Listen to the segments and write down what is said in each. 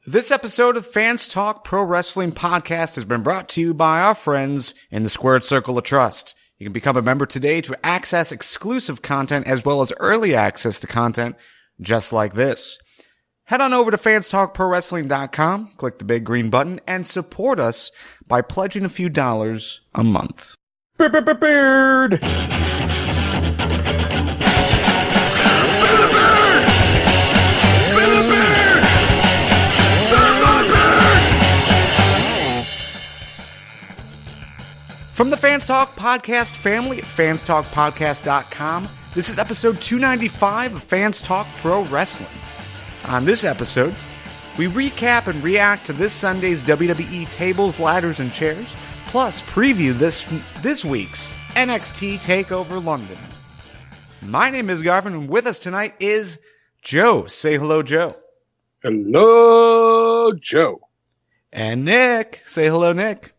This episode of Fans Talk Pro Wrestling Podcast has been brought to you by our friends in the Squared Circle of Trust. You can become a member today to access exclusive content as well as early access to content just like this. Head on over to fanstalkprowrestling.com, click the big green button, and support us by pledging a few dollars a month. Beard! From the Fans Talk Podcast family at fanstalkpodcast.com, this is episode 295 of Fans Talk Pro Wrestling. On this episode, we recap and react to this Sunday's WWE Tables, Ladders, and Chairs, plus preview this week's NXT TakeOver London. My name is Garvin, and with us tonight is Joe. Say hello, Joe. Hello, Joe. And Nick. Say hello, Nick.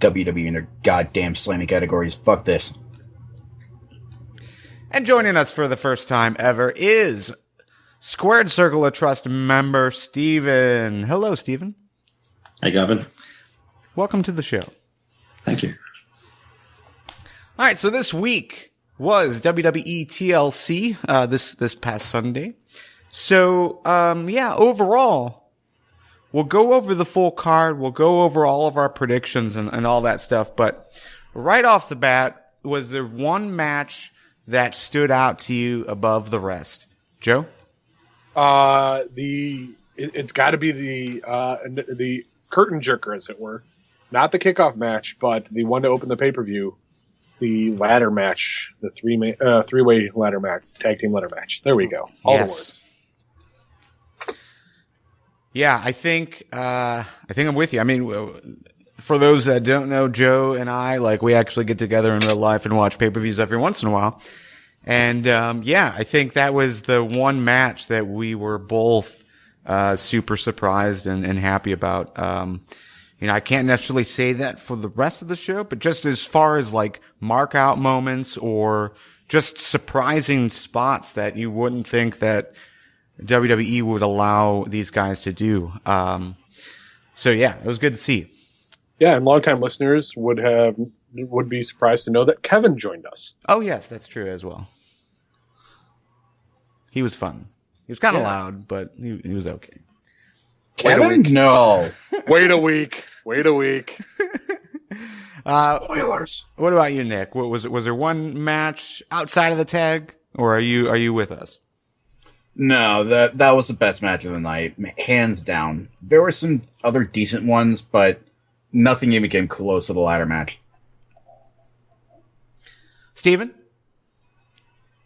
WWE in their goddamn slamming categories. Fuck this. And joining us for the first time ever is Squared Circle of Trust member Steven. Hello, Steven. Hey, Garvin. Welcome to the show. Thank you. All right, so this week was WWE TLC, this past Sunday. So, overall, we'll go over the full card. We'll go over all of our predictions and all that stuff. But right off the bat, was there one match that stood out to you above the rest? Joe? It's got to be the curtain jerker, as it were. Not the kickoff match, but the one to open the pay-per-view. The ladder match, the three-way ladder match, tag team ladder match. There we go. All the words. Yeah, I think I'm with you. I mean, for those that don't know, Joe and I, we actually get together in real life and watch pay-per-views every once in a while. And, I think that was the one match that we were both, super surprised and happy about. I can't necessarily say that for the rest of the show, but just as far as mark out moments or just surprising spots that you wouldn't think that WWE would allow these guys to do. It was good to see. Yeah, and longtime listeners would be surprised to know that Kevin joined us. Oh yes, that's true as well. He was fun. He was kind of loud, but he was okay. Kevin? No. Wait a week. Spoilers. What about you, Nick? Was there one match outside of the tag, or are you with us? No, that was the best match of the night, hands down. There were some other decent ones, but nothing even came close to the ladder match. Steven?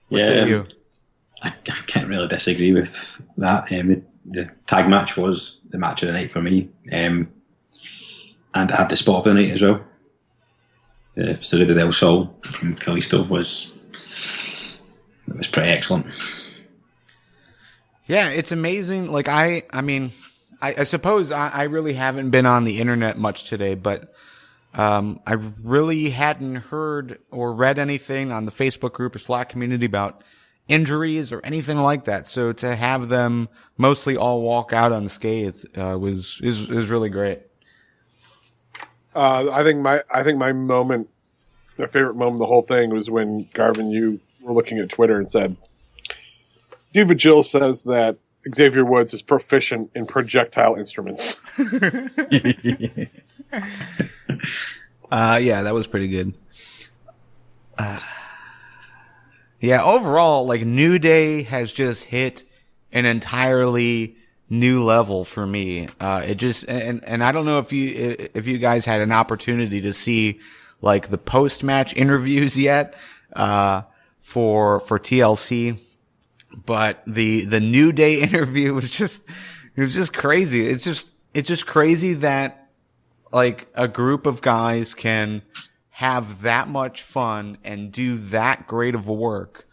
What say you? I can't really disagree with that. The tag match was the match of the night for me, and I had the spot of the night as well. The Cerrudo del Sol from Kalisto was pretty excellent. Yeah, it's amazing. I suppose I really haven't been on the internet much today, but I really hadn't heard or read anything on the Facebook group or Slack community about injuries or anything like that. So to have them mostly all walk out unscathed is really great. I think my favorite moment of the whole thing was when Garvin, you were looking at Twitter and said, Diva Jill says that Xavier Woods is proficient in projectile instruments. That was pretty good. Overall, New Day has just hit an entirely new level for me. It just, and I don't know if you guys had an opportunity to see the post-match interviews yet, for TLC. But the New Day interview was just crazy. It's just crazy that a group of guys can have that much fun and do that great of work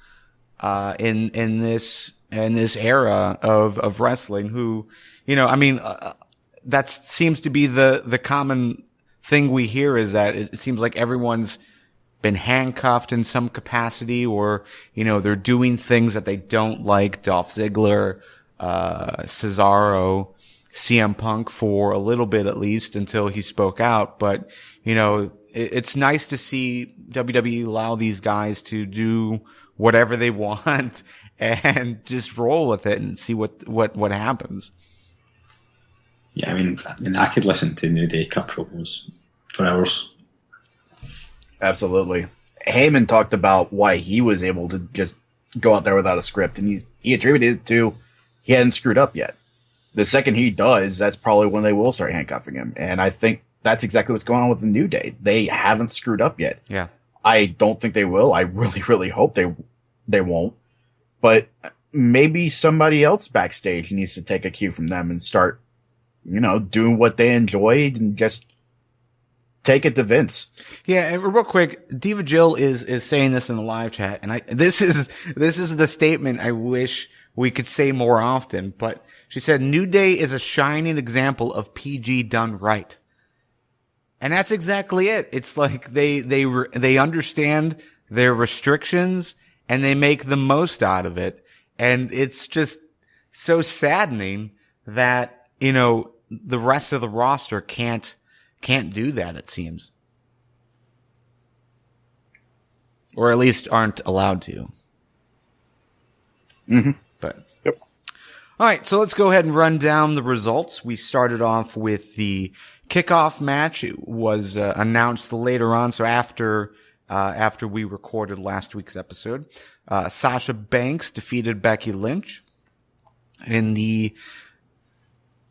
in this era of wrestling. Who, that seems to be the common thing we hear, is that it seems like everyone's been handcuffed in some capacity, or, they're doing things that they don't like. Dolph Ziggler, Cesaro, CM Punk for a little bit at least until he spoke out. But, it's nice to see WWE allow these guys to do whatever they want and just roll with it and see what happens. Yeah, I mean, I could listen to New Day cut promos for hours. Absolutely. Heyman talked about why he was able to just go out there without a script, and he attributed it to he hadn't screwed up yet. The second he does, that's probably when they will start handcuffing him. And I think that's exactly what's going on with the New Day. They haven't screwed up yet. Yeah. I don't think they will. I really, really hope they won't. But maybe somebody else backstage needs to take a cue from them and start, doing what they enjoyed and just take it to Vince. Yeah, and real quick, Diva Jill is saying this in the live chat, and this is the statement I wish we could say more often, but she said, New Day is a shining example of PG done right. And that's exactly it. It's like they understand their restrictions and they make the most out of it. And it's just so saddening that, the rest of the roster can't do that, it seems. Or at least aren't allowed to. Mm-hmm. But yep. All right, so let's go ahead and run down the results. We started off with the kickoff match. It was announced later on, so after we recorded last week's episode. Sasha Banks defeated Becky Lynch. In the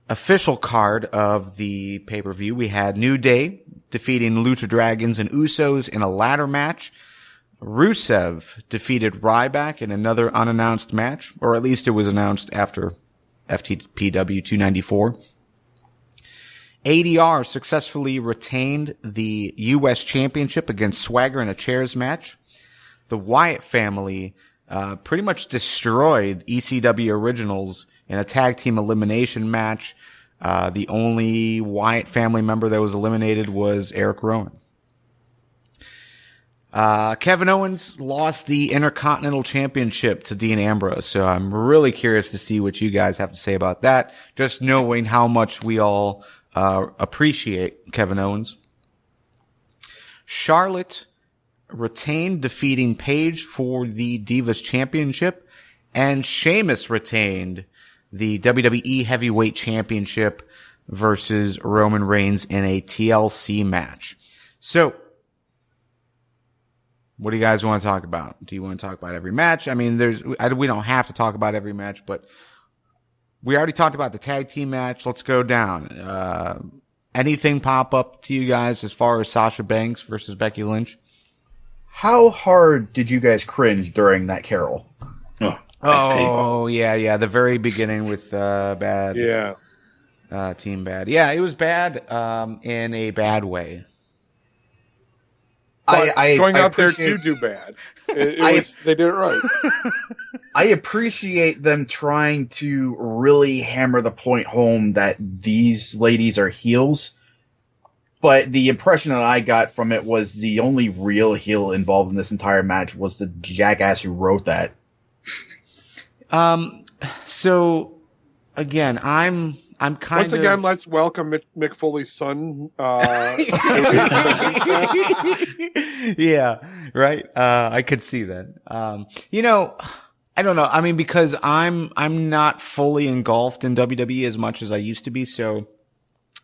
official card of the pay-per-view, we had New Day defeating Lucha Dragons and Usos in a ladder match. Rusev defeated Ryback in another unannounced match, or at least it was announced after FTPW 294. ADR successfully retained the U.S. Championship against Swagger in a chairs match. The Wyatt family pretty much destroyed ECW Originals in a tag team elimination match. The only Wyatt family member that was eliminated was Eric Rowan. Kevin Owens lost the Intercontinental Championship to Dean Ambrose, so I'm really curious to see what you guys have to say about that, just knowing how much we all appreciate Kevin Owens. Charlotte retained, defeating Paige for the Divas Championship, and Sheamus retained the WWE Heavyweight Championship versus Roman Reigns in a TLC match. So, what do you guys want to talk about? Do you want to talk about every match? I mean, we don't have to talk about every match, but we already talked about the tag team match. Let's go down. Anything pop up to you guys as far as Sasha Banks versus Becky Lynch? How hard did you guys cringe during that Carol? Oh, yeah. The very beginning with bad. Yeah. Team bad. Yeah, it was bad in a bad way. Going out there to do bad. They did it right. I appreciate them trying to really hammer the point home that these ladies are heels. But the impression that I got from it was the only real heel involved in this entire match was the jackass who wrote that. So again, I'm kind Once again, let's welcome Mick Foley's son. Yeah, right. I could see that. I don't know. I mean, because I'm not fully engulfed in WWE as much as I used to be, so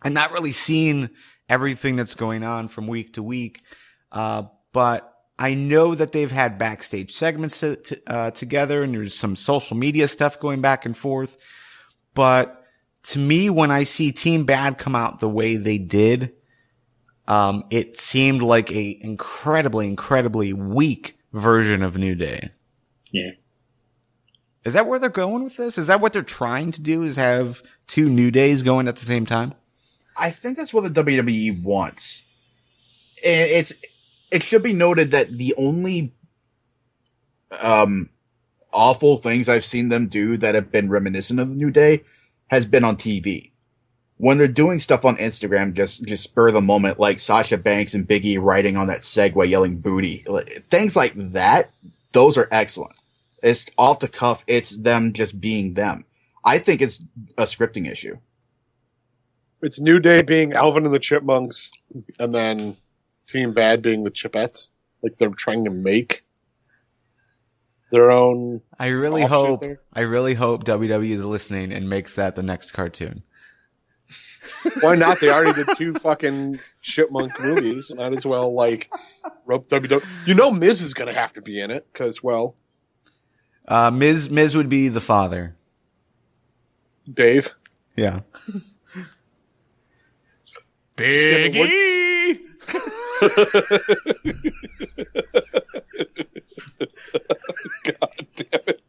I'm not really seeing everything that's going on from week to week. But I know that they've had backstage segments together, and there's some social media stuff going back and forth. But to me, when I see Team Bad come out the way they did, it seemed like a incredibly weak version of New Day. Yeah. Is that where they're going with this? Is that what they're trying to do, is have two New Days going at the same time? I think that's what the WWE wants. And it should be noted that the only awful things I've seen them do that have been reminiscent of the New Day has been on TV. When they're doing stuff on Instagram, just spur of the moment, like Sasha Banks and Big E riding on that Segway yelling booty. Things like that, those are excellent. It's off the cuff. It's them just being them. I think it's a scripting issue. It's New Day being Alvin and the Chipmunks, and then Team Bad being the Chipettes. Like they're trying to make their own. I really hope WWE is listening and makes that the next cartoon. Why not? They already did 2 fucking chipmunk movies. Might as well rope WWE. You know, Miz is going to have to be in it because, well, Miz would be the father. Dave. Yeah. Biggie. God damn it.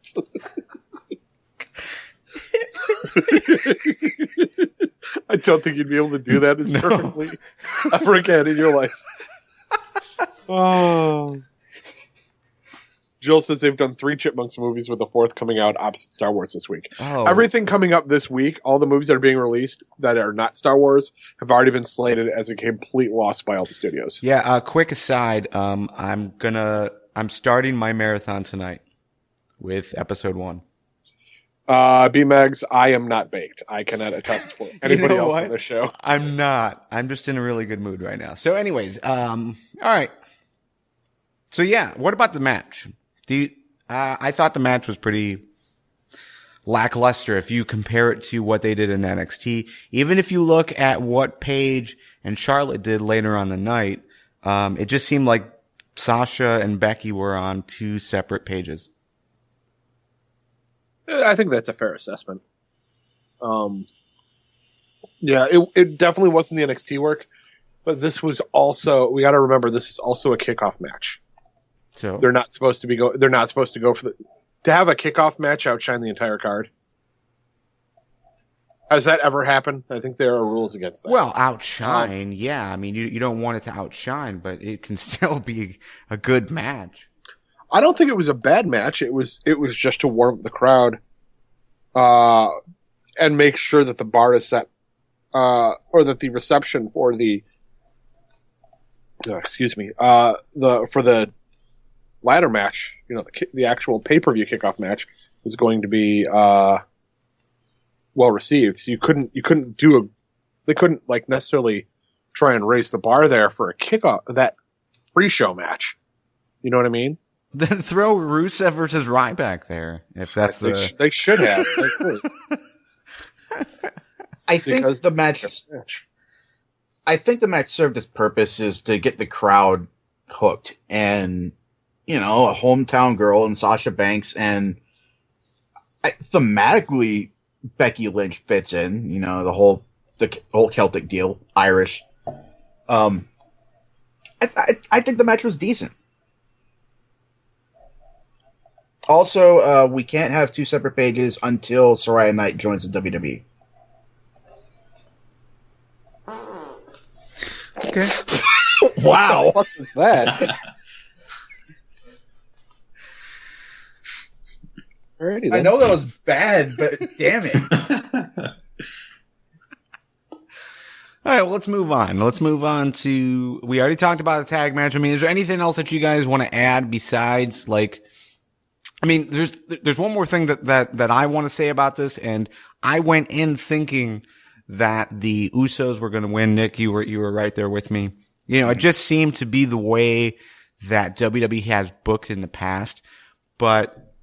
I don't think you'd be able to do that as perfectly ever again in your life. Oh. Jill says they've done 3 Chipmunks movies with the 4th coming out opposite Star Wars this week. Oh. Everything coming up this week, all the movies that are being released that are not Star Wars have already been slated as a complete loss by all the studios. Yeah, quick aside, I'm starting my marathon tonight with episode 1. B-Megs, I am not baked. I cannot attest for anybody else on the show. I'm not. I'm just in a really good mood right now. So anyways, all right. So yeah, what about the match? I thought the match was pretty lackluster if you compare it to what they did in NXT. Even if you look at what Paige and Charlotte did later on the night, it just seemed like Sasha and Becky were on 2 separate pages. I think that's a fair assessment. Yeah, it definitely wasn't the NXT work, but this was also, we got to remember, this is also a kickoff match. So they're not supposed to go for to have a kickoff match outshine the entire card. Has that ever happened? I think there are rules against that. Well, outshine, yeah. I mean, you don't want it to outshine, but it can still be a good match. I don't think it was a bad match. It was just to warm up the crowd, and make sure that the bar is set, or that the reception for the ladder match, the actual pay-per-view kickoff match, was going to be well received. So they couldn't necessarily try and raise the bar there for a kickoff, that pre-show match. You know what I mean? Then throw Rusev versus Ryback there, if that's they should have. They could. I think the match served its purpose is to get the crowd hooked, and a hometown girl and Sasha Banks, and thematically Becky Lynch fits in. The whole Celtic deal, Irish. I think the match was decent. Also, we can't have 2 separate pages until Saraya Knight joins the WWE. Okay. Wow. What the fuck is that? Alrighty, then. I know that was bad, but damn it. All right, well, let's move on. Let's move on to, we already talked about the tag match. I mean, is there anything else that you guys want to add besides, there's one more thing that I want to say about this, and I went in thinking that the Usos were going to win. Nick, you were right there with me. It just seemed to be the way that WWE has booked in the past, but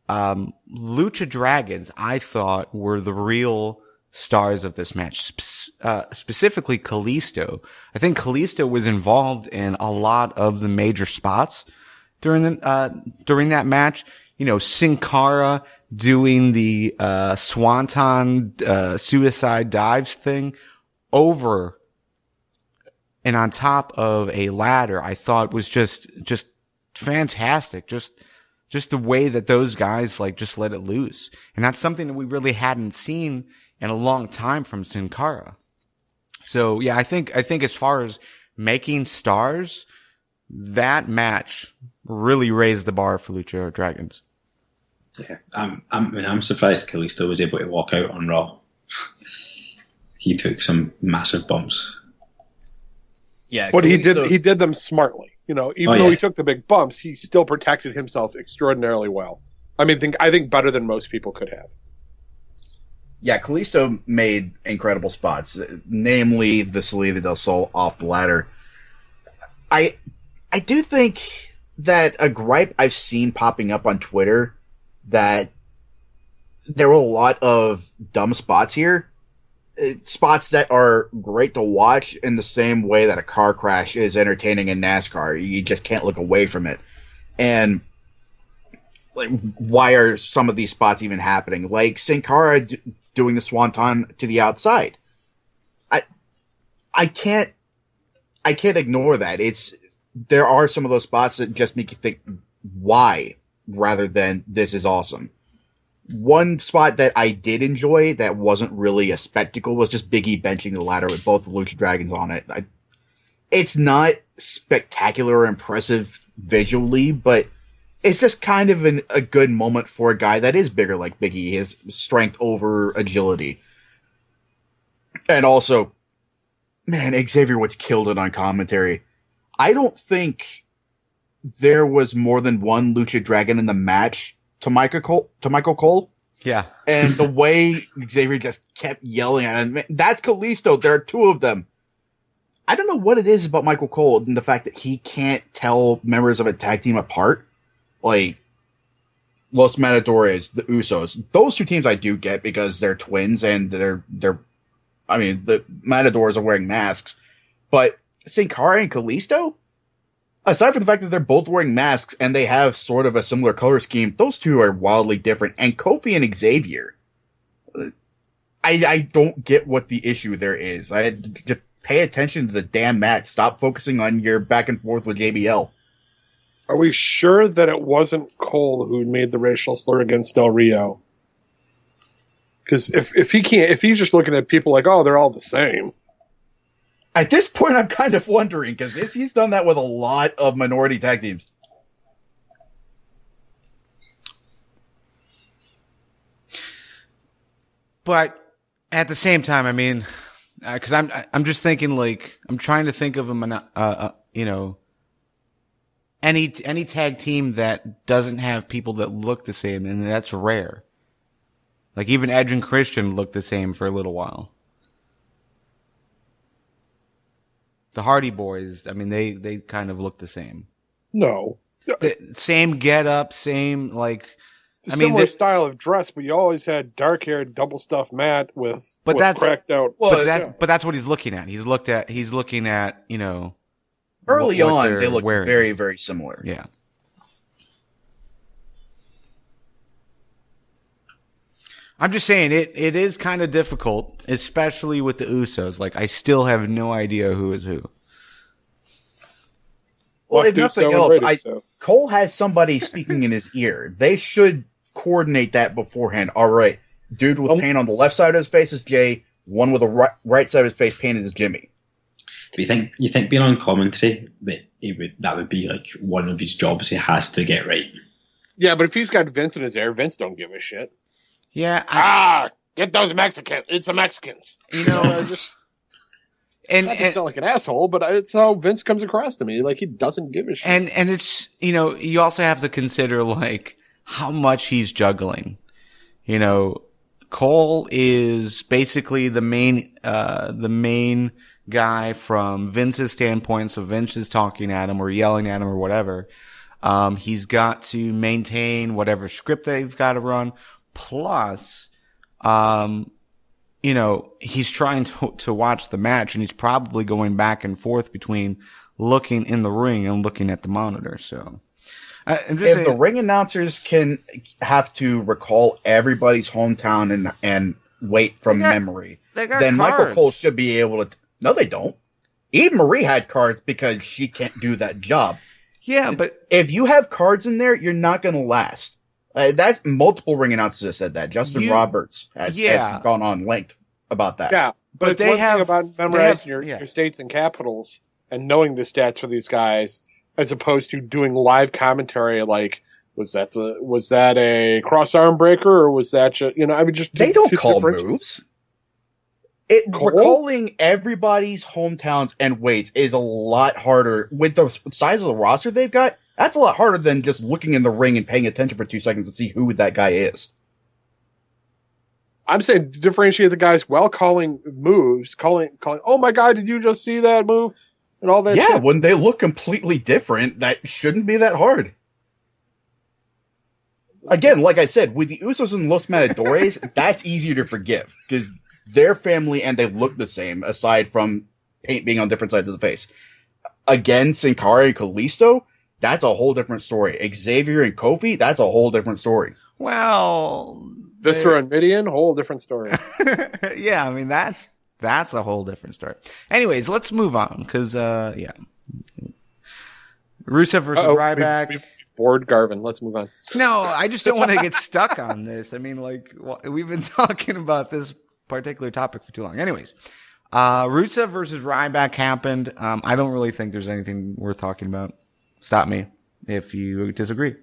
Lucha Dragons, I thought, were the real stars of this match, specifically Kalisto. I think Kalisto was involved in a lot of the major spots during that match. Sin Cara doing the Swanton suicide dives thing over and on top of a ladder, I thought was just fantastic. Just the way that those guys just let it loose. And that's something that we really hadn't seen in a long time from Sin Cara. So yeah, I think as far as making stars, that match really raised the bar for Lucha Dragons. Yeah, I'm surprised Kalisto was able to walk out on Raw. He took some massive bumps. Yeah, but he did them smartly. Even though he took the big bumps, he still protected himself extraordinarily well. I think better than most people could have. Yeah, Kalisto made incredible spots, namely the Salida del Sol off the ladder. I do think that a gripe I've seen popping up on Twitter that there were a lot of dumb spots here. Spots that are great to watch in the same way that a car crash is entertaining in NASCAR. You just can't look away from it. And like, why are some of these spots even happening? Like Sin Cara doing the Swanton to the outside. I can't ignore that. There are some of those spots that just make you think why rather than this is awesome. One spot that I did enjoy that wasn't really a spectacle was just Big E benching the ladder with both the Lucha Dragons on it. It's not spectacular or impressive visually, but it's just kind of a good moment for a guy that is bigger like Big E, his strength over agility. And also, man, Xavier Woods killed it on commentary. I don't think there was more than one Lucha Dragon in the match to Michael Cole. Yeah. And the way Xavier just kept yelling at him, that's Kalisto. There are two of them. I don't know what it is about Michael Cole and the fact that he can't tell members of a tag team apart. Like, Los Matadores, the Usos. Those two teams I do get because they're twins and the Matadors are wearing masks. But Sin Cara and Kalisto? Aside from the fact that they're both wearing masks and they have sort of a similar color scheme, those two are wildly different. And Kofi and Xavier, I don't get what the issue there is. I had to pay attention to the damn match. Stop focusing on your back and forth with JBL. Are we sure that it wasn't Cole who made the racial slur against Del Rio? Because if he's just looking at people like, oh, they're all the same. At this point, I'm kind of wondering, because he's done that with a lot of minority tag teams. But at the same time, I mean, because I'm just thinking, like, I'm trying to think of any tag team that doesn't have people that look the same, and that's rare. Like, even Edge and Christian looked the same for a little while. The Hardy Boys, I mean, they kind of look the same. No. Same get up, same, like... Similar style of dress, but you always had dark-haired, double-stuffed Matt with cracked out... But that's what he's looking at. He's looking at, Early what on, they looked wearing. very, very similar. Yeah. I'm just saying it is kind of difficult, especially with the Usos. Like, I still have no idea who is who. Well, if nothing else, Cole has somebody speaking in his ear. They should coordinate that beforehand. All right, dude with paint on the left side of his face is Jay. One with the right side of his face painted is Jimmy. Do you think being on commentary that would be like one of his jobs he has to get right? Yeah, but if he's got Vince in his ear, Vince don't give a shit. Yeah. Get those Mexicans. It's the Mexicans. Just and sound like an asshole, but it's how Vince comes across to me. Like, he doesn't give a shit. And it's, you also have to consider, like, how much he's juggling. Cole is basically the main guy from Vince's standpoint. So Vince is talking at him or yelling at him or whatever. He's got to maintain whatever script they've got to run. Plus, he's trying to watch the match, and he's probably going back and forth between looking in the ring and looking at the monitor. So, I'm just saying, the ring announcers can have to recall everybody's hometown and wait from memory, then cards. Michael Cole should be able to. No, they don't. Eve Marie had cards because she can't do that job. Yeah, but if you have cards in there, you're not going to last. That's multiple ring announcers have said that. Justin Roberts has gone on length about that. Yeah, but it's one thing about memorizing your states and capitals and knowing the stats for these guys, as opposed to doing live commentary. Like, was that a cross arm breaker, or was that they don't call moves. Recalling everybody's hometowns and weights is a lot harder with the size of the roster they've got. That's a lot harder than just looking in the ring and paying attention for 2 seconds to see who that guy is. I'm saying differentiate the guys while calling moves, calling. Oh my God, did you just see that move? And all that. Yeah, shit. when they look completely different, that shouldn't be that hard. Again, like I said, with the Usos and Los Matadores, that's easier to forgive because they're family and they look the same, aside from paint being on different sides of the face. Again, Sin Cara and Kalisto, that's a whole different story. Xavier and Kofi, that's a whole different story. Well, Viscera and Midian, whole different story. yeah, I mean that's a whole different story. Anyways, let's move on because yeah, Rusev versus Ryback. We've bored Garvin. Let's move on. No, I just don't want to get stuck on this. I mean, like we've been talking about this particular topic for too long. Anyways, Rusev versus Ryback happened. I don't really think there's anything worth talking about. Stop me if you disagree.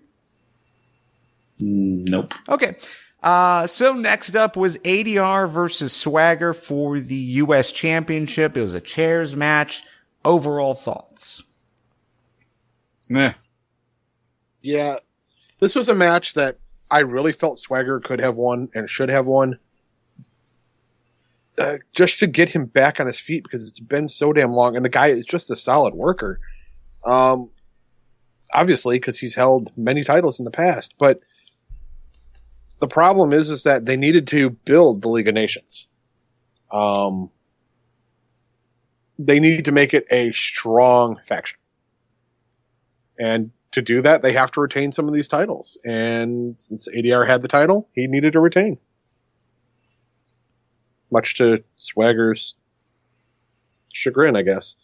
Nope. Okay. So next up was ADR versus Swagger for the U.S. Championship. It was a chairs match. Overall thoughts? Meh. Yeah, this was a match that I really felt Swagger could have won and should have won. Just to get him back on his feet because it's been so damn long. And the guy is just a solid worker. Obviously, because he's held many titles in the past. But the problem is that they needed to build the League of Nations. They need to make it a strong faction. And to do that, they have to retain some of these titles. And since ADR had the title, he needed to retain. Much to Swagger's chagrin, I guess.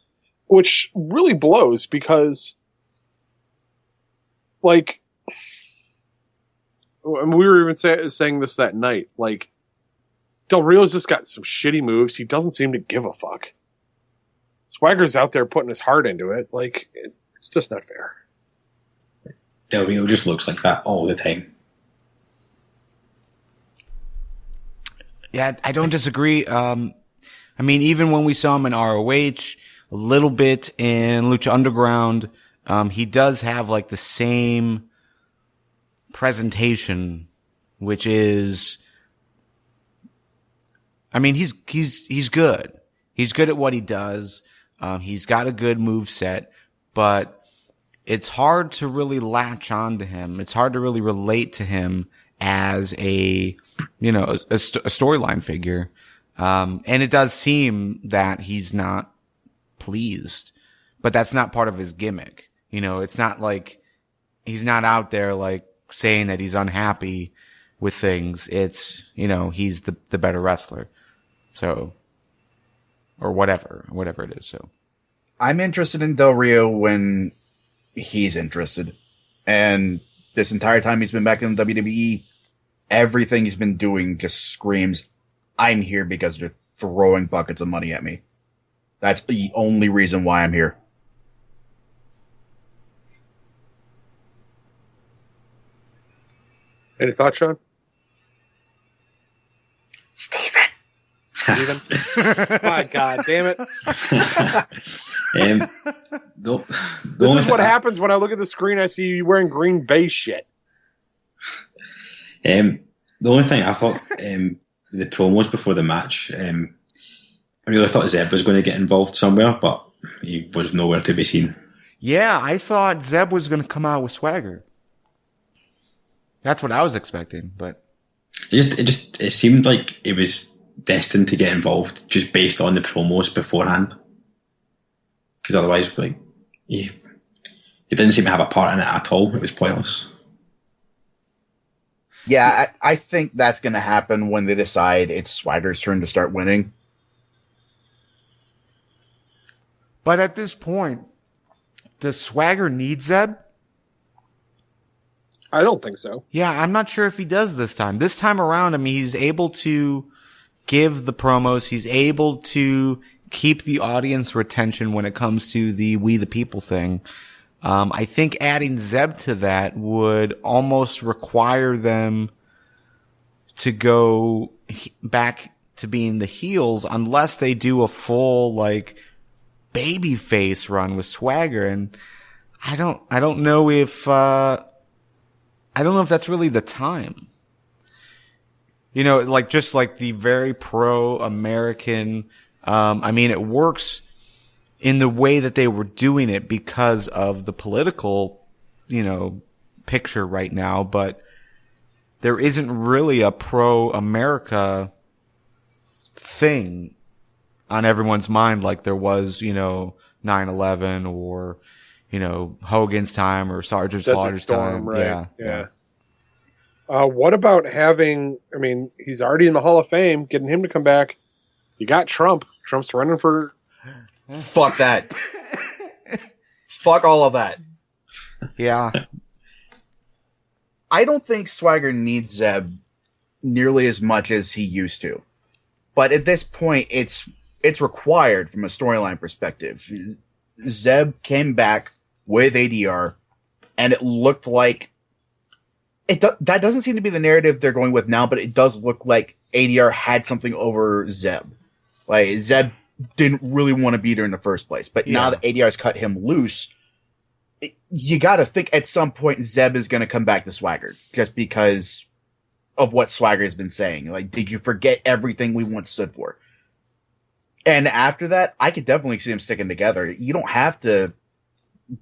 Which really blows because, like, I mean, we were even saying this that night. Like, Del Rio's just got some shitty moves. He doesn't seem to give a fuck. Swagger's out there putting his heart into it. Like, it's just not fair. Del Rio just looks like that all the time. Yeah, I don't disagree. I mean, even when we saw him in ROH, a little bit in Lucha Underground, he does have like the same presentation, which is, I mean, he's good. He's good at what he does. He's got a good move set, but it's hard to really latch on to him. It's hard to really relate to him as a storyline figure. And it does seem that he's not pleased, but that's not part of his gimmick. It's not like he's not out there like saying that he's unhappy with things. It's, he's the better wrestler. So, or whatever it is. So I'm interested in Del Rio when he's interested. And this entire time he's been back in the WWE, everything he's been doing just screams, I'm here because they're throwing buckets of money at me. That's the only reason why I'm here. Any thoughts, Sean? Steven. My God, damn it. This is what happens when I look at the screen. I see you wearing Green Bay shit. The only thing I thought, the promos before the match, I really thought Zeb was going to get involved somewhere, but he was nowhere to be seen. Yeah, I thought Zeb was going to come out with Swagger. That's what I was expecting, but it seemed like it was destined to get involved just based on the promos beforehand. Because otherwise, like, he didn't seem to have a part in it at all. It was pointless. Yeah, I think that's going to happen when they decide it's Swagger's turn to start winning. But at this point, does Swagger need Zeb? I don't think so. Yeah, I'm not sure if he does this time. This time around, I mean, he's able to give the promos. He's able to keep the audience retention when it comes to the We the People thing. I think adding Zeb to that would almost require them to go back to being the heels unless they do a full, like, baby face run with Swagger. And I don't know if that's really the time. like just like the very pro-American. I mean, it works in the way that they were doing it because of the political, picture right now, but there isn't really a pro-America thing on everyone's mind like there was, 9/11 or, Hogan's time or Sergeant Slaughter's time. Right. Yeah. What about having, he's already in the Hall of Fame, getting him to come back. You got Trump. Trump's running for... Fuck that. Fuck all of that. Yeah. I don't think Swagger needs Zeb nearly as much as he used to. But at this point, it's required from a storyline perspective. Zeb came back with ADR, and it looked like... that doesn't seem to be the narrative they're going with now, but it does look like ADR had something over Zeb. Like, Zeb didn't really want to be there in the first place. But now that ADR's cut him loose, you got to think at some point Zeb is going to come back to Swagger just because of what Swagger has been saying. Like, did you forget everything we once stood for? And after that, I could definitely see them sticking together. You don't have to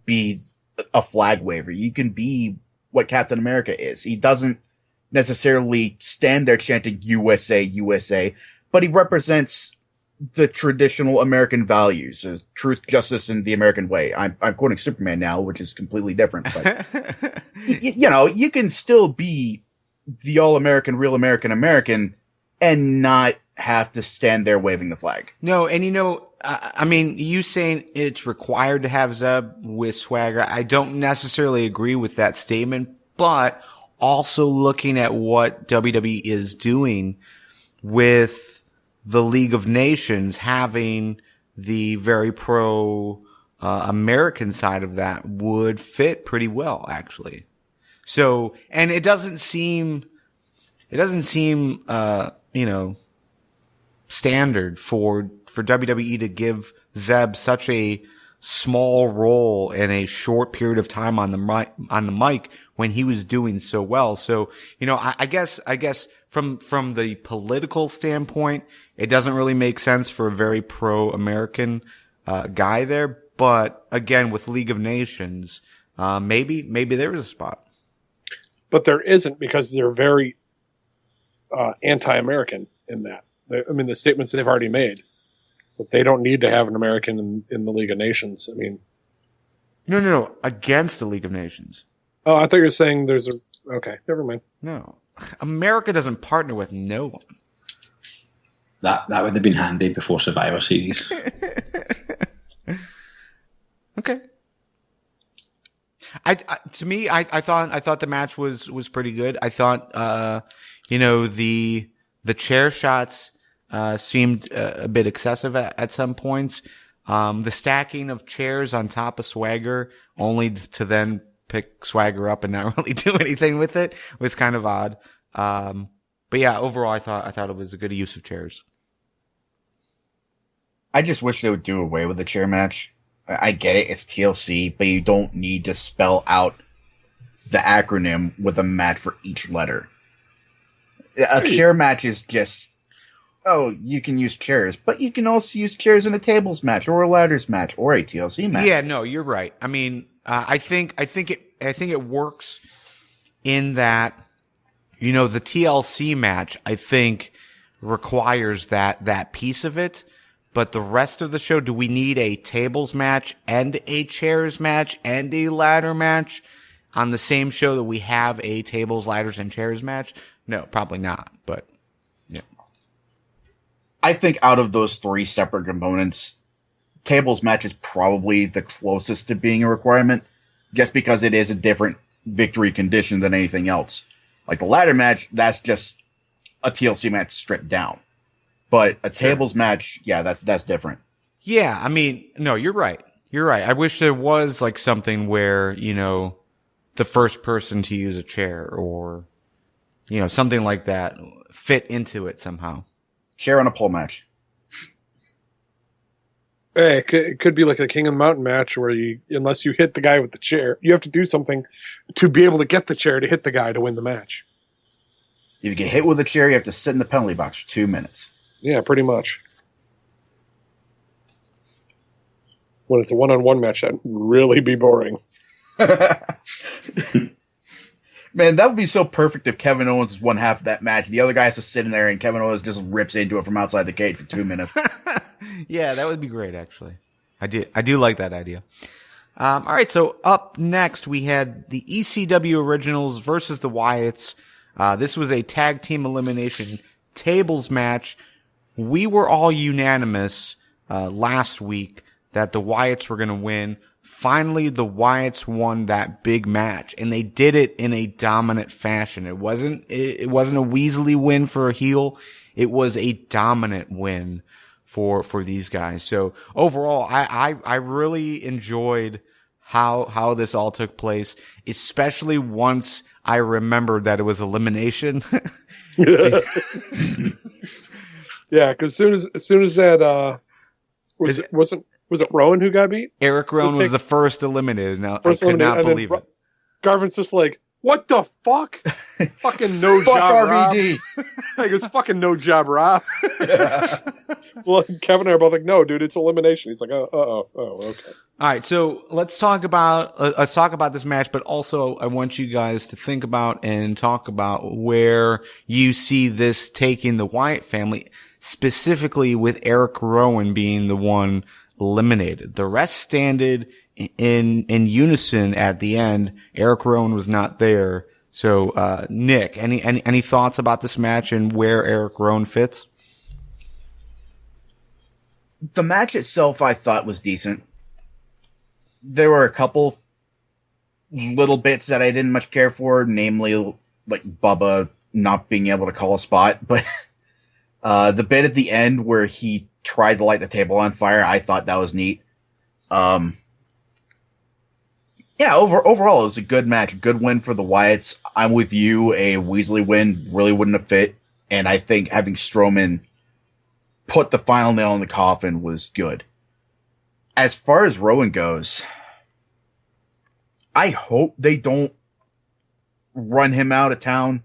be a flag waver. You can be what Captain America is. He doesn't necessarily stand there chanting USA, USA, but he represents the traditional American values, truth, justice, and the American way. I'm quoting Superman now, which is completely different, but you can still be the all-American, real American and not have to stand there waving the flag. No, and you saying it's required to have Zeb with Swagger, I don't necessarily agree with that statement, but also looking at what WWE is doing with the League of Nations, having the very pro-American side of that would fit pretty well, actually. So, and it doesn't seem, standard for WWE to give Zeb such a small role in a short period of time on the mic when he was doing so well. So, I guess from the political standpoint, it doesn't really make sense for a very pro-American guy there. But again, with League of Nations, maybe there is a spot. But there isn't, because they're very anti-American in that. The statements they've already made. But they don't need to have an American in the League of Nations. No. Against the League of Nations. Oh, I thought you were saying there's a... Okay, never mind. No. America doesn't partner with no one. That would have been handy before Survivor Series. Okay. I thought the match was pretty good. I thought, the chair shots seemed a bit excessive at some points. The stacking of chairs on top of Swagger, only to then pick Swagger up and not really do anything with it, was kind of odd. But yeah, overall, I thought it was a good use of chairs. I just wish they would do away with the chair match. I get it, it's TLC, but you don't need to spell out the acronym with a match for each letter. A chair match is just, you can use chairs, but you can also use chairs in a tables match or a ladders match or a TLC match. Yeah, no, you're right. I think it works in that, the TLC match, I think, requires that piece of it. But the rest of the show, do we need a tables match and a chairs match and a ladder match on the same show that we have a tables, ladders, and chairs match? No, probably not. But yeah, I think out of those three separate components, tables match is probably the closest to being a requirement, just because it is a different victory condition than anything else. Like the ladder match, that's just a TLC match stripped down. But a tables match, yeah, that's different. Yeah, no, you're right. You're right. I wish there was like something where, the first person to use a chair or, something like that fit into it somehow. Chair on a pole match. Hey, it could be like a King of the Mountain match where unless you hit the guy with the chair, you have to do something to be able to get the chair to hit the guy to win the match. If you get hit with a chair, you have to sit in the penalty box for 2 minutes. Yeah, pretty much. When it's a one-on-one match, that'd really be boring. Man, that would be so perfect if Kevin Owens is one half of that match. The other guy has to sit in there, and Kevin Owens just rips into it from outside the cage for 2 minutes. Yeah, that would be great, actually. I do like that idea. All right, so up next, we had the ECW Originals versus the Wyatts. This was a tag team elimination tables match. We were all unanimous last week that the Wyatts were going to win. Finally, the Wyatts won that big match, and they did it in a dominant fashion. It wasn't a Weasley win for a heel. It was a dominant win for these guys. So overall, I really enjoyed how this all took place, especially once I remembered that it was elimination. Yeah, because as soon as that was it Rowan who got beat? Eric Rowan was the first eliminated. Now I could not believe it. Garvin's just like, what the fuck? Fucking no Fuck job, RVD. Rob. Like, it's fucking no job, Rob. Yeah. Well, Kevin and I are both like, no, dude, it's elimination. He's like, oh, okay. All right, so let's talk about this match, but also I want you guys to think about and talk about where you see this taking the Wyatt family, specifically with Eric Rowan being the one eliminated. The rest standed in unison at the end. Eric Rowan was not there. So, Nick, any thoughts about this match and where Eric Rowan fits? The match itself, I thought, was decent. There were a couple little bits that I didn't much care for, namely, like Bubba not being able to call a spot. But the bit at the end where he tried to light the table on fire, I thought that was neat. Yeah, overall, it was a good match. Good win for the Wyatts. I'm with you. A Weasley win really wouldn't have fit. And I think having Strowman put the final nail in the coffin was good. As far as Rowan goes, I hope they don't run him out of town.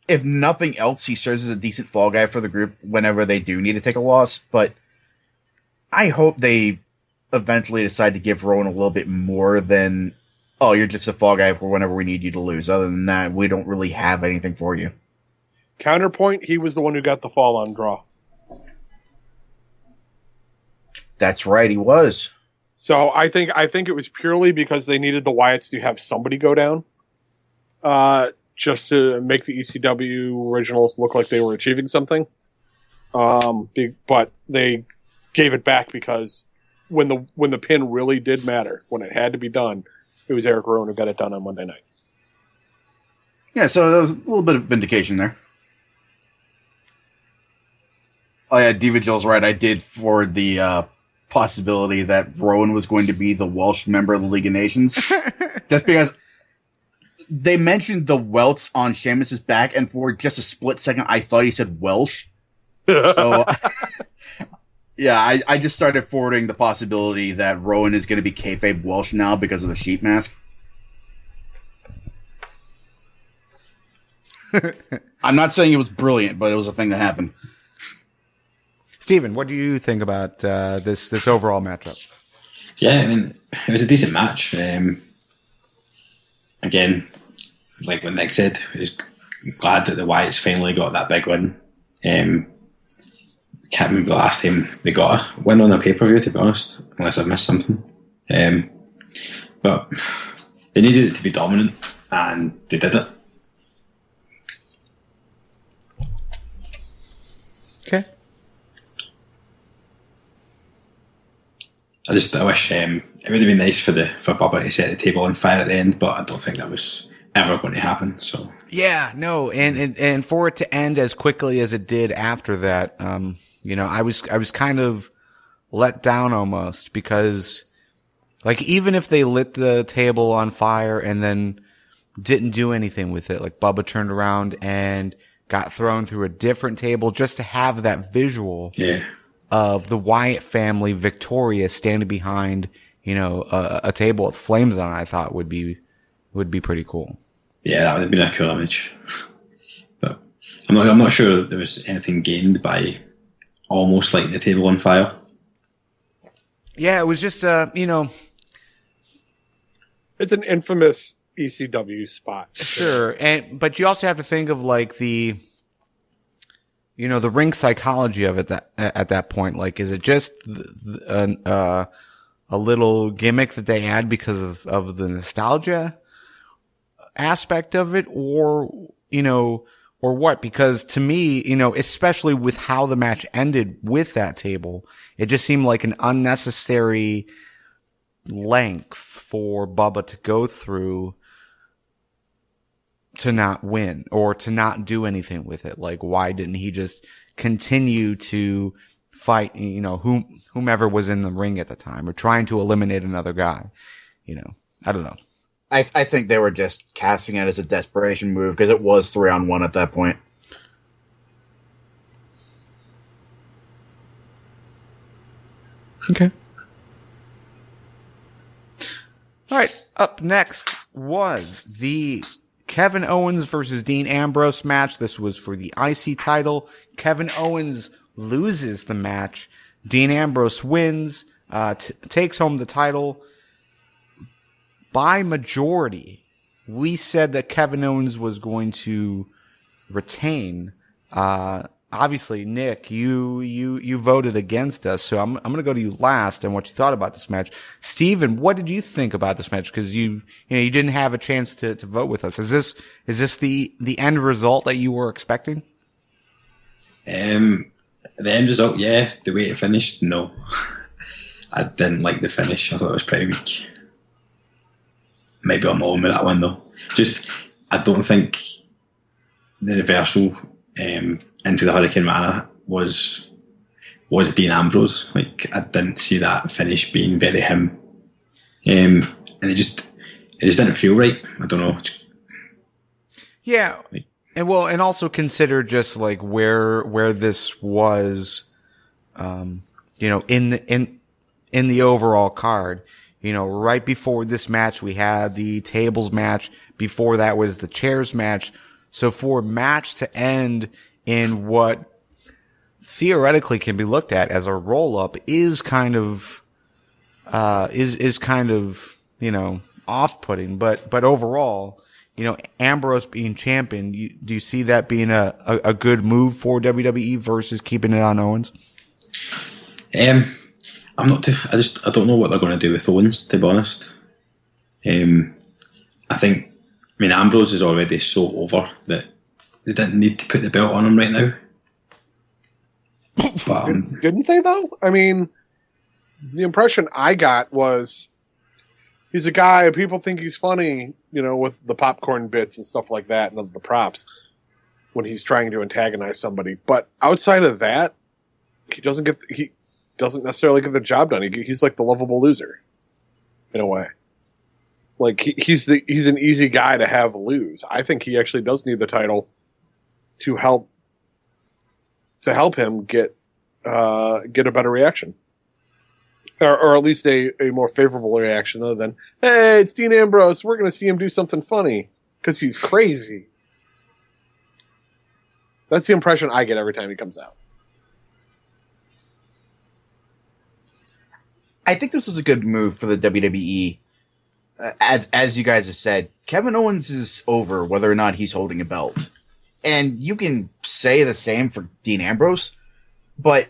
If nothing else, he serves as a decent fall guy for the group whenever they do need to take a loss. But I hope they eventually decide to give Rowan a little bit more than, oh, you're just a fall guy for whenever we need you to lose. Other than that, we don't really have anything for you. Counterpoint, he was the one who got the fall on draw. That's right, he was. So I think it was purely because they needed the Wyatts to have somebody go down, just to make the ECW Originals look like they were achieving something. But they gave it back because when the pin really did matter, when it had to be done, it was Eric Rowan who got it done on Monday night. Yeah, so there was a little bit of vindication there. Oh yeah, Diva Jill's right. I did forward the possibility that Rowan was going to be the Welsh member of the League of Nations. Just because they mentioned the welts on Sheamus's back, and for just a split second, I thought he said Welsh. So, yeah, I just started forwarding the possibility that Rowan is going to be kayfabe Welsh now because of the sheep mask. I'm not saying it was brilliant, but it was a thing that happened. Steven, what do you think about this overall matchup? Yeah, I mean, it was a decent match. Again, like what Nick said, I was glad that the Wyatts finally got that big win. Can't remember the last time they got a win on a pay-per-view, to be honest, unless I've missed something. But they needed it to be dominant, and they did it. Okay. I wish it would have been nice for Bubba to set the table on fire at the end, but I don't think that was ever going to happen. So yeah, no, and for it to end as quickly as it did after that, I was kind of let down almost because, like, even if they lit the table on fire and then didn't do anything with it, like Bubba turned around and got thrown through a different table just to have that visual. Yeah. Of the Wyatt family victorious standing behind, a table with flames on it, I thought would be pretty cool. Yeah, that would have been a cool image. But I'm not sure that there was anything gained by almost lighting the table on fire. Yeah, it was just It's an infamous ECW spot. Sure, but you also have to think of like the ring psychology of it at that point. Like, is it just a little gimmick that they add because of the nostalgia aspect of it, or what? Because to me, especially with how the match ended with that table, it just seemed like an unnecessary length for Bubba to go through to not win or to not do anything with it. Like, why didn't he just continue to fight, whomever was in the ring at the time, or trying to eliminate another guy? I don't know. I think they were just casting it as a desperation move because it was 3-on-1 at that point. Okay. All right. Up next was the Kevin Owens versus Dean Ambrose match. This was for the IC title. Kevin Owens loses the match. Dean Ambrose wins, takes home the title by majority. We said that Kevin Owens was going to retain. Obviously, Nick, you voted against us, so I'm going to go to you last and what you thought about this match. Steven, what did you think about this match? Because you didn't have a chance to vote with us. Is this the end result that you were expecting? The end result, yeah. The way it finished, no. I didn't like the finish. I thought it was pretty weak. Maybe I'm on with that one though. Just, I don't think the reversal into the Hurricane Rana was Dean Ambrose. Like, I didn't see that finish being very him, and it just didn't feel right. I don't know. Yeah, like, and also consider just like where this was, in the overall card. Right before this match, we had the tables match. Before that was the chairs match. So for a match to end in what theoretically can be looked at as a roll up is kind of, off putting. But overall, Ambrose being champion, do you see that being a good move for WWE versus keeping it on Owens? I'm not too, I don't know what they're going to do with Owens, to be honest. Ambrose is already so over that they didn't need to put the belt on him right now. But, didn't they though? I mean, the impression I got was he's a guy people think he's funny, with the popcorn bits and stuff like that and the props when he's trying to antagonize somebody. But outside of that, he doesn't necessarily get the job done. He's like the lovable loser, in a way. Like he's an easy guy to have lose. I think he actually does need the title to help him get a better reaction, or at least a more favorable reaction, other than, hey, it's Dean Ambrose. We're going to see him do something funny because he's crazy. That's the impression I get every time he comes out. I think this is a good move for the WWE. As you guys have said, Kevin Owens is over whether or not he's holding a belt. And you can say the same for Dean Ambrose, but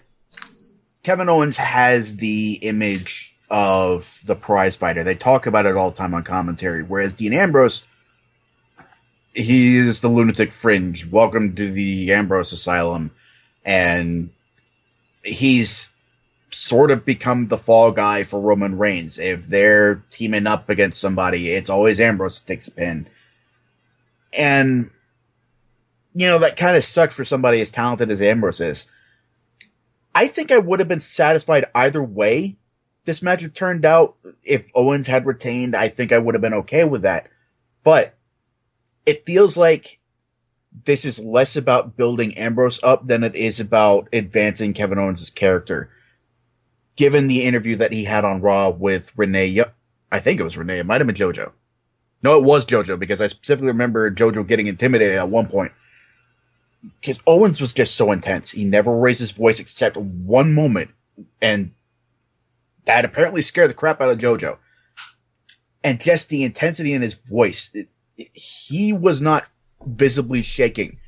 Kevin Owens has the image of the prize fighter. They talk about it all the time on commentary, whereas Dean Ambrose, he is the lunatic fringe. Welcome to the Ambrose Asylum. And he's sort of become the fall guy for Roman Reigns. If they're teaming up against somebody, it's always Ambrose that takes a pin. And, that kind of sucks for somebody as talented as Ambrose is. I think I would have been satisfied either way this match had turned out. If Owens had retained, I think I would have been okay with that. But it feels like this is less about building Ambrose up than it is about advancing Kevin Owens' character. Given the interview that he had on Raw with Renee, I think it was Renee, it might have been JoJo. No, it was JoJo, because I specifically remember JoJo getting intimidated at one point. Because Owens was just so intense. He never raised his voice except one moment, and that apparently scared the crap out of JoJo. And just the intensity in his voice. He was not visibly shaking,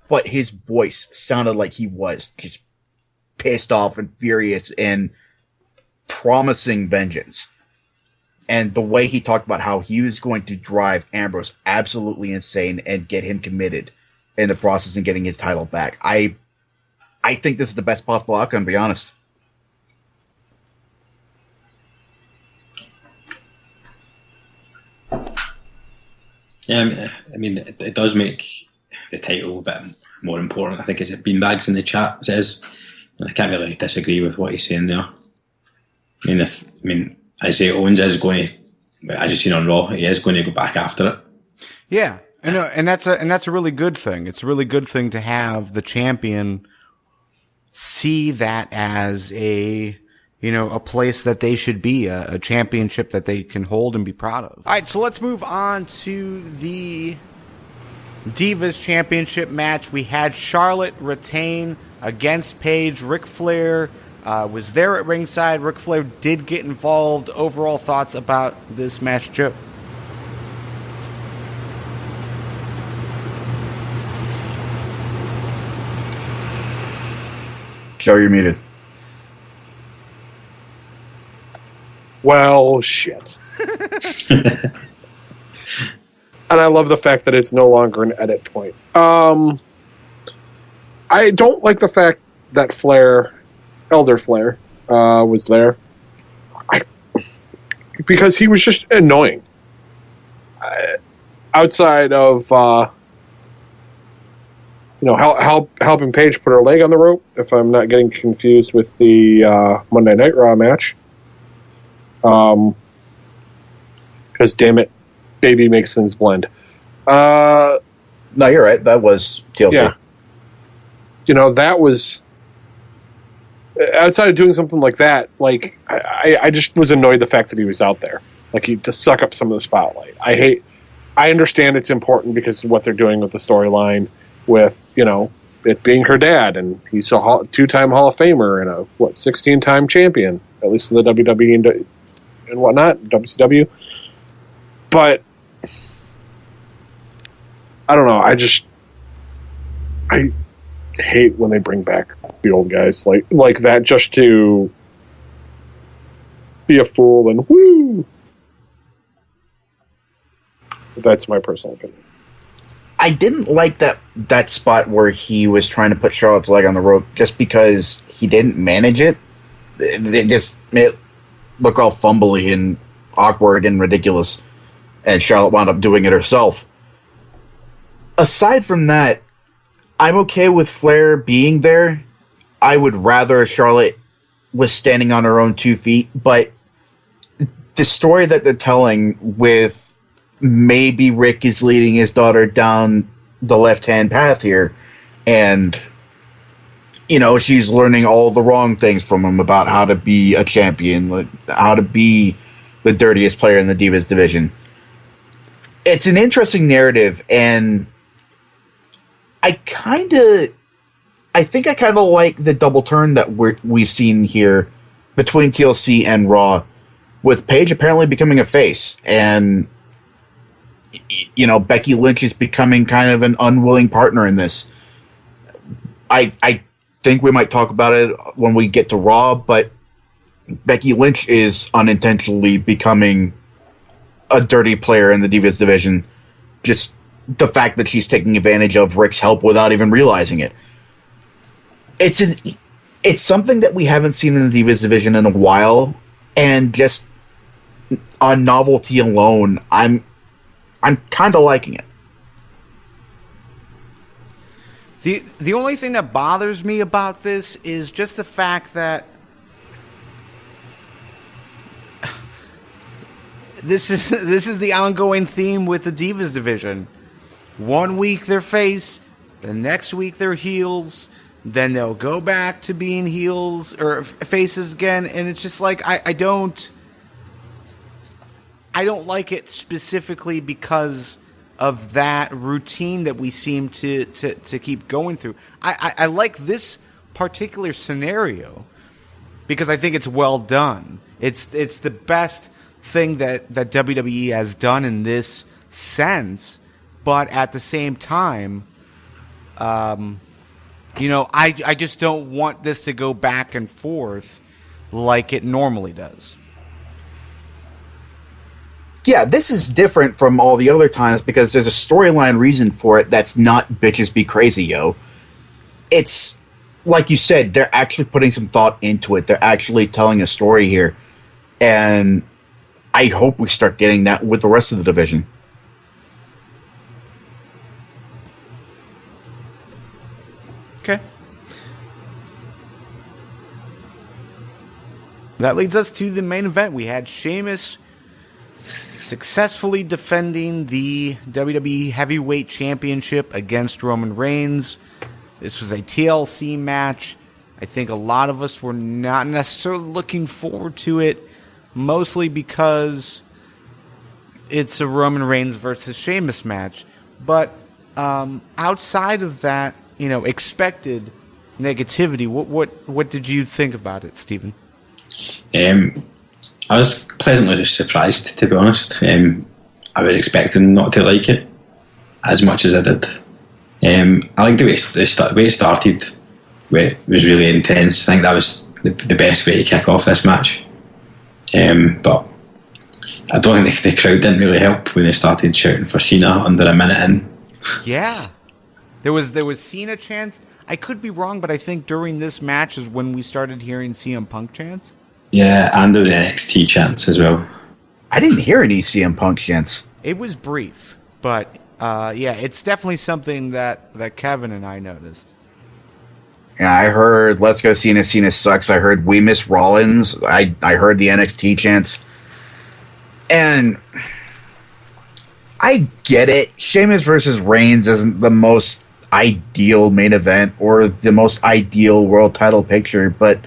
but his voice sounded like he was just pissed off and furious and promising vengeance. And the way he talked about how he was going to drive Ambrose absolutely insane and get him committed in the process and getting his title back. I think this is the best possible outcome, to be honest. Yeah, I mean, it does make the title a bit more important. I think it's Beanbags in the chat says, and I can't really disagree with what he's saying there. I say Owens is going to, as you've seen on Raw, he is going to go back after it. Yeah, and that's a really good thing. It's a really good thing to have the champion see that as a place that they should be, a championship that they can hold and be proud of. All right, so let's move on to the Divas Championship match. We had Charlotte retain against Paige. Ric Flair was there at ringside. Ric Flair did get involved. Overall thoughts about this match, Joe? Joe, you're muted. Well, shit. And I love the fact that it's no longer an edit point. I don't like the fact that Elder Flair, was there. Because he was just annoying. Outside of, helping Paige put her leg on the rope, if I'm not getting confused with the Monday Night Raw match. Because damn it, baby makes things blend. No, you're right. That was TLC. Yeah. That was outside of doing something like that. Like I just was annoyed the fact that he was out there, to suck up some of the spotlight. I understand it's important because of what they're doing with the storyline, with it being her dad, and he's a two-time Hall of Famer and a 16-time champion, at least in the WWE and whatnot, WCW. But I don't know. I hate when they bring back the old guys like that just to be a fool and woo. That's my personal opinion. I didn't like that spot where he was trying to put Charlotte's leg on the rope just because he didn't manage it. It looked all fumbly and awkward and ridiculous, and Charlotte wound up doing it herself. Aside from that, I'm okay with Flair being there. I would rather Charlotte was standing on her own 2 feet, but the story that they're telling with maybe Rick is leading his daughter down the left-hand path here, and she's learning all the wrong things from him about how to be a champion, how to be the dirtiest player in the Divas division. It's an interesting narrative, and I think I kind of like the double turn that we've seen here between TLC and Raw, with Paige apparently becoming a face, and Becky Lynch is becoming kind of an unwilling partner in this. I think we might talk about it when we get to Raw, but Becky Lynch is unintentionally becoming a dirty player in the Divas division. Just the fact that she's taking advantage of Rick's help without even realizing it. It's something that we haven't seen in the Divas division in a while, and just on novelty alone, I'm kind of liking it. The only thing that bothers me about this is just the fact that this is the ongoing theme with the Divas division. 1 week they're face, the next week they're heels, then they'll go back to being heels or faces again, and it's just like I I don't like it specifically because of that routine that we seem to keep going through. I like this particular scenario because I think it's well done. It's the best thing that WWE has done in this sense, but at the same time, I just don't want this to go back and forth like it normally does. Yeah, this is different from all the other times because there's a storyline reason for it that's not bitches be crazy, yo. It's, like you said, they're actually putting some thought into it. They're actually telling a story here. And I hope we start getting that with the rest of the division. Okay. That leads us to the main event. We had Sheamus successfully defending the WWE Heavyweight Championship against Roman Reigns. This was a TLC match. I think a lot of us were not necessarily looking forward to it, mostly because it's a Roman Reigns versus Sheamus match. But outside of that, expected negativity, what did you think about it, Stephen? I was pleasantly surprised, to be honest. I was expecting not to like it as much as I did. I liked the way it started, where it was really intense. I think that was the best way to kick off this match. But I don't think the crowd didn't really help when they started shouting for Cena under a minute in. Yeah. There was Cena chants. I could be wrong, but I think during this match is when we started hearing CM Punk chants. Yeah, and there was NXT chants as well. I didn't hear any CM Punk chants. It was brief, but it's definitely something that Kevin and I noticed. Yeah, I heard "Let's Go Cena, Cena sucks." I heard "We Miss Rollins." I heard the NXT chants, and I get it. Sheamus versus Reigns isn't the most ideal main event or the most ideal world title picture, but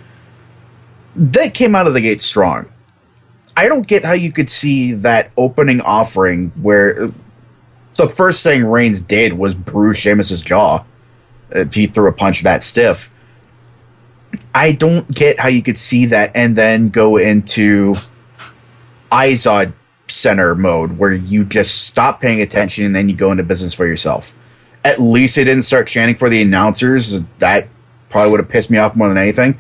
that came out of the gate strong. I don't get how you could see that opening offering where the first thing Reigns did was bruise Sheamus's jaw. If he threw a punch that stiff. I don't get how you could see that and then go into Izod center mode where you just stop paying attention and then you go into business for yourself. At least they didn't start chanting for the announcers. That probably would have pissed me off more than anything.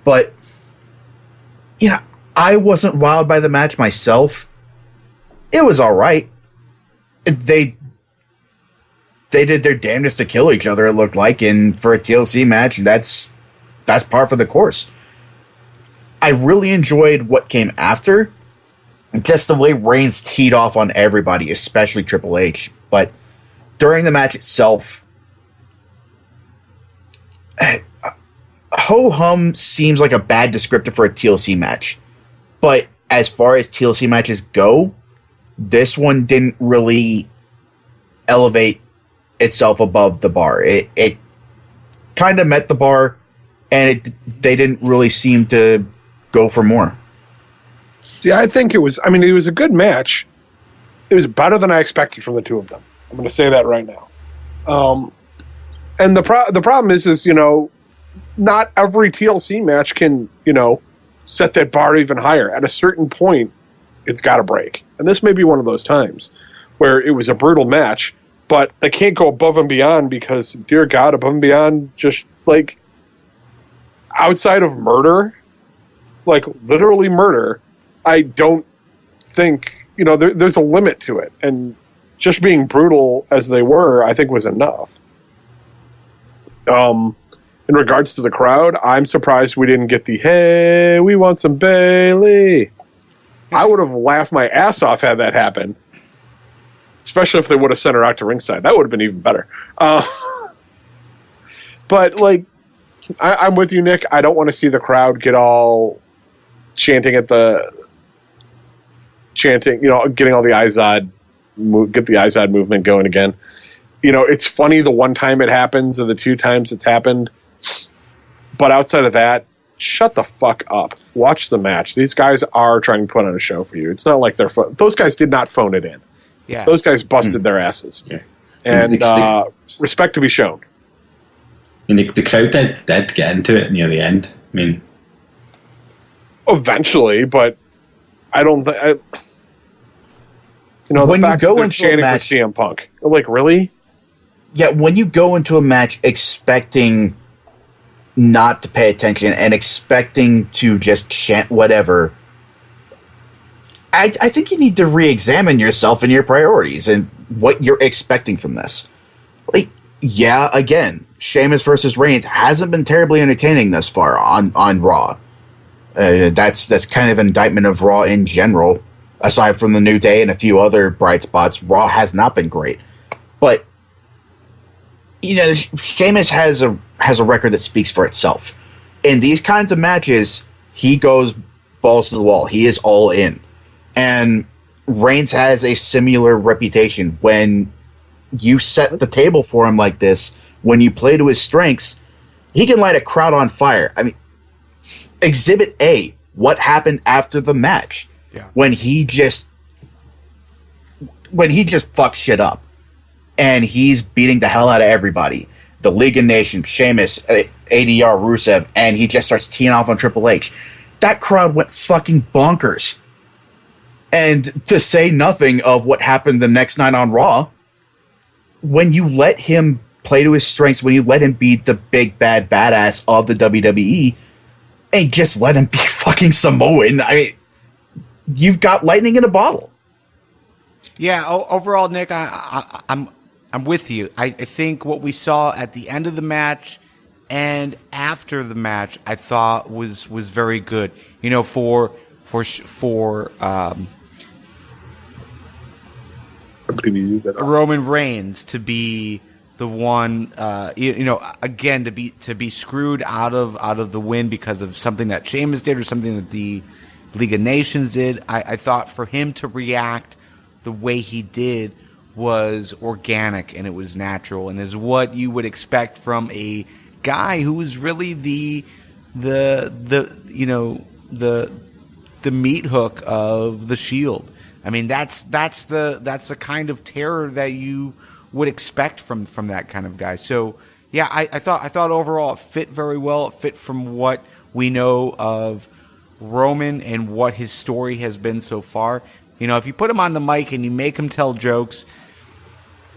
But I wasn't wowed by the match myself. It was all right. They did their damnedest to kill each other, it looked like, and for a TLC match, that's par for the course. I really enjoyed what came after, just the way Reigns teed off on everybody, especially Triple H. But during the match itself, ho-hum seems like a bad descriptor for a TLC match. But as far as TLC matches go, this one didn't really elevate itself above the bar. It kind of met the bar, and they didn't really seem to go for more. See, I think it was a good match. It was better than I expected from the two of them. I'm going to say that right now. And the problem is not every TLC match can, set that bar even higher. At a certain point, it's got to break. And this may be one of those times where it was a brutal match, but they can't go above and beyond because, dear God, above and beyond just, outside of murder, literally murder, I don't think, there's a limit to it. And just being brutal as they were, I think was enough. In regards to the crowd, I'm surprised we didn't get the, hey, we want some Bailey. I would have laughed my ass off had that happen. Especially if they would have sent her out to ringside. That would have been even better. But, I'm with you, Nick. I don't want to see the crowd get all chanting getting all the Izod, get the Izod movement going again. It's funny the one time it happens or the two times it's happened. But outside of that, shut the fuck up. Watch the match. These guys are trying to put on a show for you. It's not like those guys did not phone it in. Yeah. Those guys busted their asses. Yeah. And respect to be shown. And the crowd did get into it near the end. I mean, eventually, but I don't think. The When fact you go that they're into a chanting for match- CM Punk, like, really? Yeah, when you go into a match expecting not to pay attention and expecting to just chant whatever, I think you need to re-examine yourself and your priorities and what you're expecting from this. Like, yeah, again, Sheamus versus Reigns hasn't been terribly entertaining thus far on Raw. That's kind of an indictment of Raw in general. Aside from the New Day and a few other bright spots, Raw has not been great. But Sheamus has a record that speaks for itself. In these kinds of matches, he goes balls to the wall. He is all in. And Reigns has a similar reputation. When you set the table for him like this, when you play to his strengths, he can light a crowd on fire. I mean, Exhibit A, what happened after the match? Yeah. When he just fucks shit up. And he's beating the hell out of everybody. The League of Nations, Sheamus, ADR, Rusev, and he just starts teeing off on Triple H. That crowd went fucking bonkers. And to say nothing of what happened the next night on Raw, when you let him play to his strengths, when you let him be the big bad badass of the WWE, and just let him be fucking Samoan, I mean, you've got lightning in a bottle. Yeah, overall, Nick, I'm with you. I think what we saw at the end of the match and after the match, I thought was very good. For Roman Reigns to be the one, again to be screwed out of the win because of something that Sheamus did or something that the League of Nations did. I thought for him to react the way he did was organic and it was natural and is what you would expect from a guy who was really the meat hook of the Shield. I mean, that's the kind of terror that you would expect from that kind of guy. So yeah, I thought overall it fit very well. It fit from what we know of Roman and what his story has been so far. If you put him on the mic and you make him tell jokes,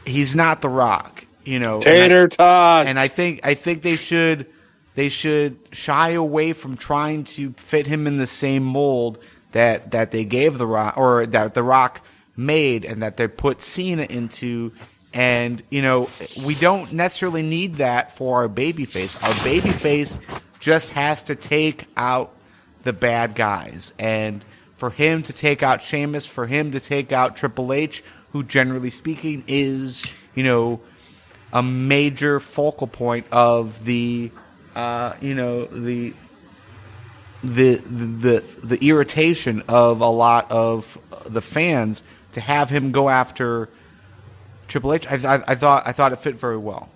he's not The Rock. Tater tots. And I think they should shy away from trying to fit him in the same mold that they gave The Rock, or that The Rock made, and that they put Cena into. And we don't necessarily need that for our babyface. Our babyface just has to take out the bad guys, and for him to take out Sheamus, for him to take out Triple H, who generally speaking is, a major focal point of the irritation of a lot of the fans, to have him go after Triple H, I thought it fit very well.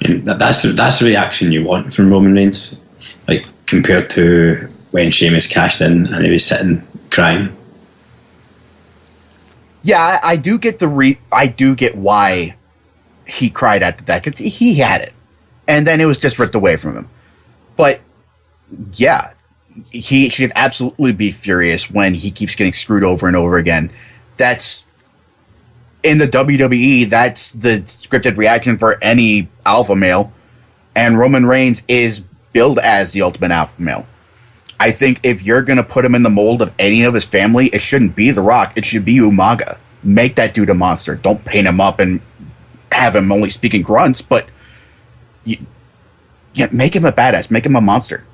And that's the reaction you want from Roman Reigns, like compared to when Sheamus cashed in and he was sitting crying. Yeah, I do get I do get why he cried after that, because he had it, and then it was just ripped away from him. But yeah, he should absolutely be furious when he keeps getting screwed over and over again. That's in the WWE. That's the scripted reaction for any alpha male, and Roman Reigns is billed as the ultimate alpha male. I think if you're going to put him in the mold of any of his family, it shouldn't be The Rock. It should be Umaga. Make that dude a monster. Don't paint him up and have him only speaking grunts, but make him a badass. Make him a monster.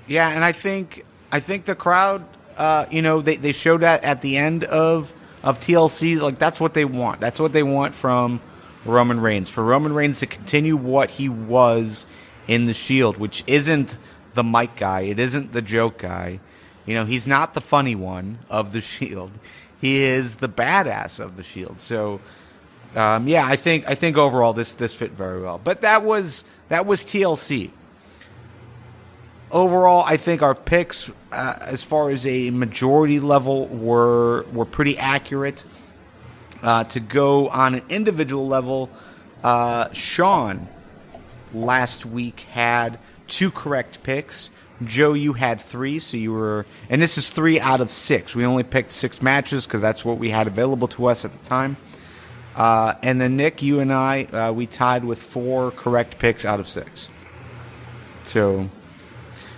Yeah, and I think the crowd, they showed that at the end of TLC. Like, that's what they want. That's what they want from Roman Reigns. For Roman Reigns to continue what he was in the Shield, which isn't the mic guy. It isn't the joke guy. He's not the funny one of the Shield. He is the badass of the Shield. So, I think overall this fit very well. But that was TLC. overall, I think our picks, as far as a majority level, were pretty accurate. To go on an individual level, Sean last week had 2 correct picks. Joe, you had 3, so you were, and this is 3 out of 6. We only picked 6 matches because that's what we had available to us at the time. And then Nick, you and I, we tied with 4 correct picks out of 6. So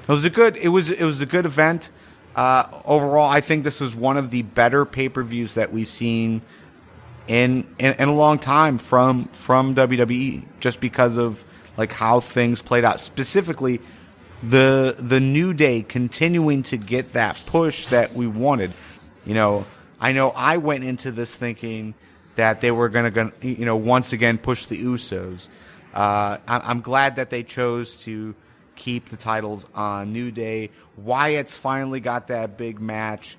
it was a good event. Overall, I think this was one of the better pay-per-views that we've seen in a long time from WWE, just because of like how things played out. Specifically, the New Day continuing to get that push that we wanted. You know I went into this thinking that they were going to once again push the Usos. I'm glad that they chose to keep the titles on New Day. Wyatt's finally got that big match.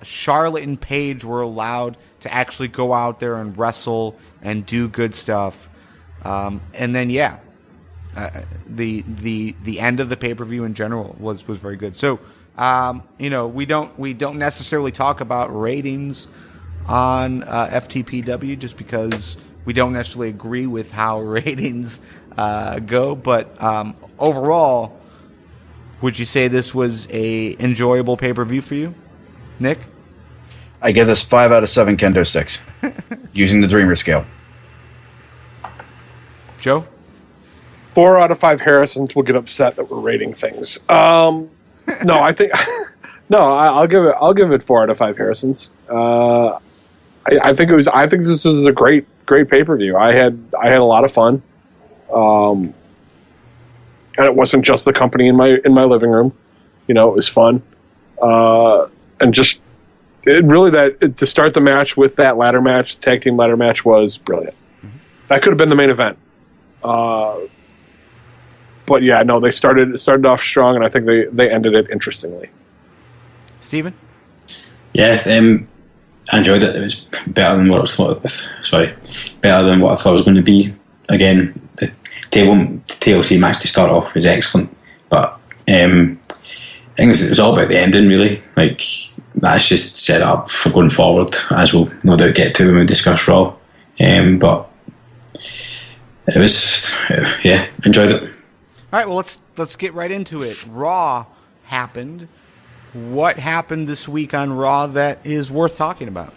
Charlotte and Paige were allowed to actually go out there and wrestle and do good stuff. And then the end of the pay-per-view in general was very good. So we don't necessarily talk about ratings on FTPW just because we don't necessarily agree with how ratings go. But overall, would you say this was a enjoyable pay-per-view for you, Nick? I give this 5 out of 7 kendo sticks using the Dreamer scale. Joe? 4 out of 5 Harrisons will get upset that we're rating things. No, I think I'll give it 4 out of 5 Harrisons. I think this was a great pay-per-view. I had a lot of fun. And it wasn't just the company in my living room. It was fun. And just to start the match with that ladder match, tag team ladder match, was brilliant. Mm-hmm. That could have been the main event. But yeah, no, they started off strong, and I think they ended it interestingly. Steven? Yeah, I enjoyed it. It was better than what I thought. Better than what I thought it was going to be. Again, the TLC match to start off was excellent, but I think it was all about the ending, really. Like, that's just set up for going forward, as we'll no doubt get to when we discuss Raw. But it was, enjoyed it. All right, well, let's get right into it. Raw happened. What happened this week on Raw that is worth talking about?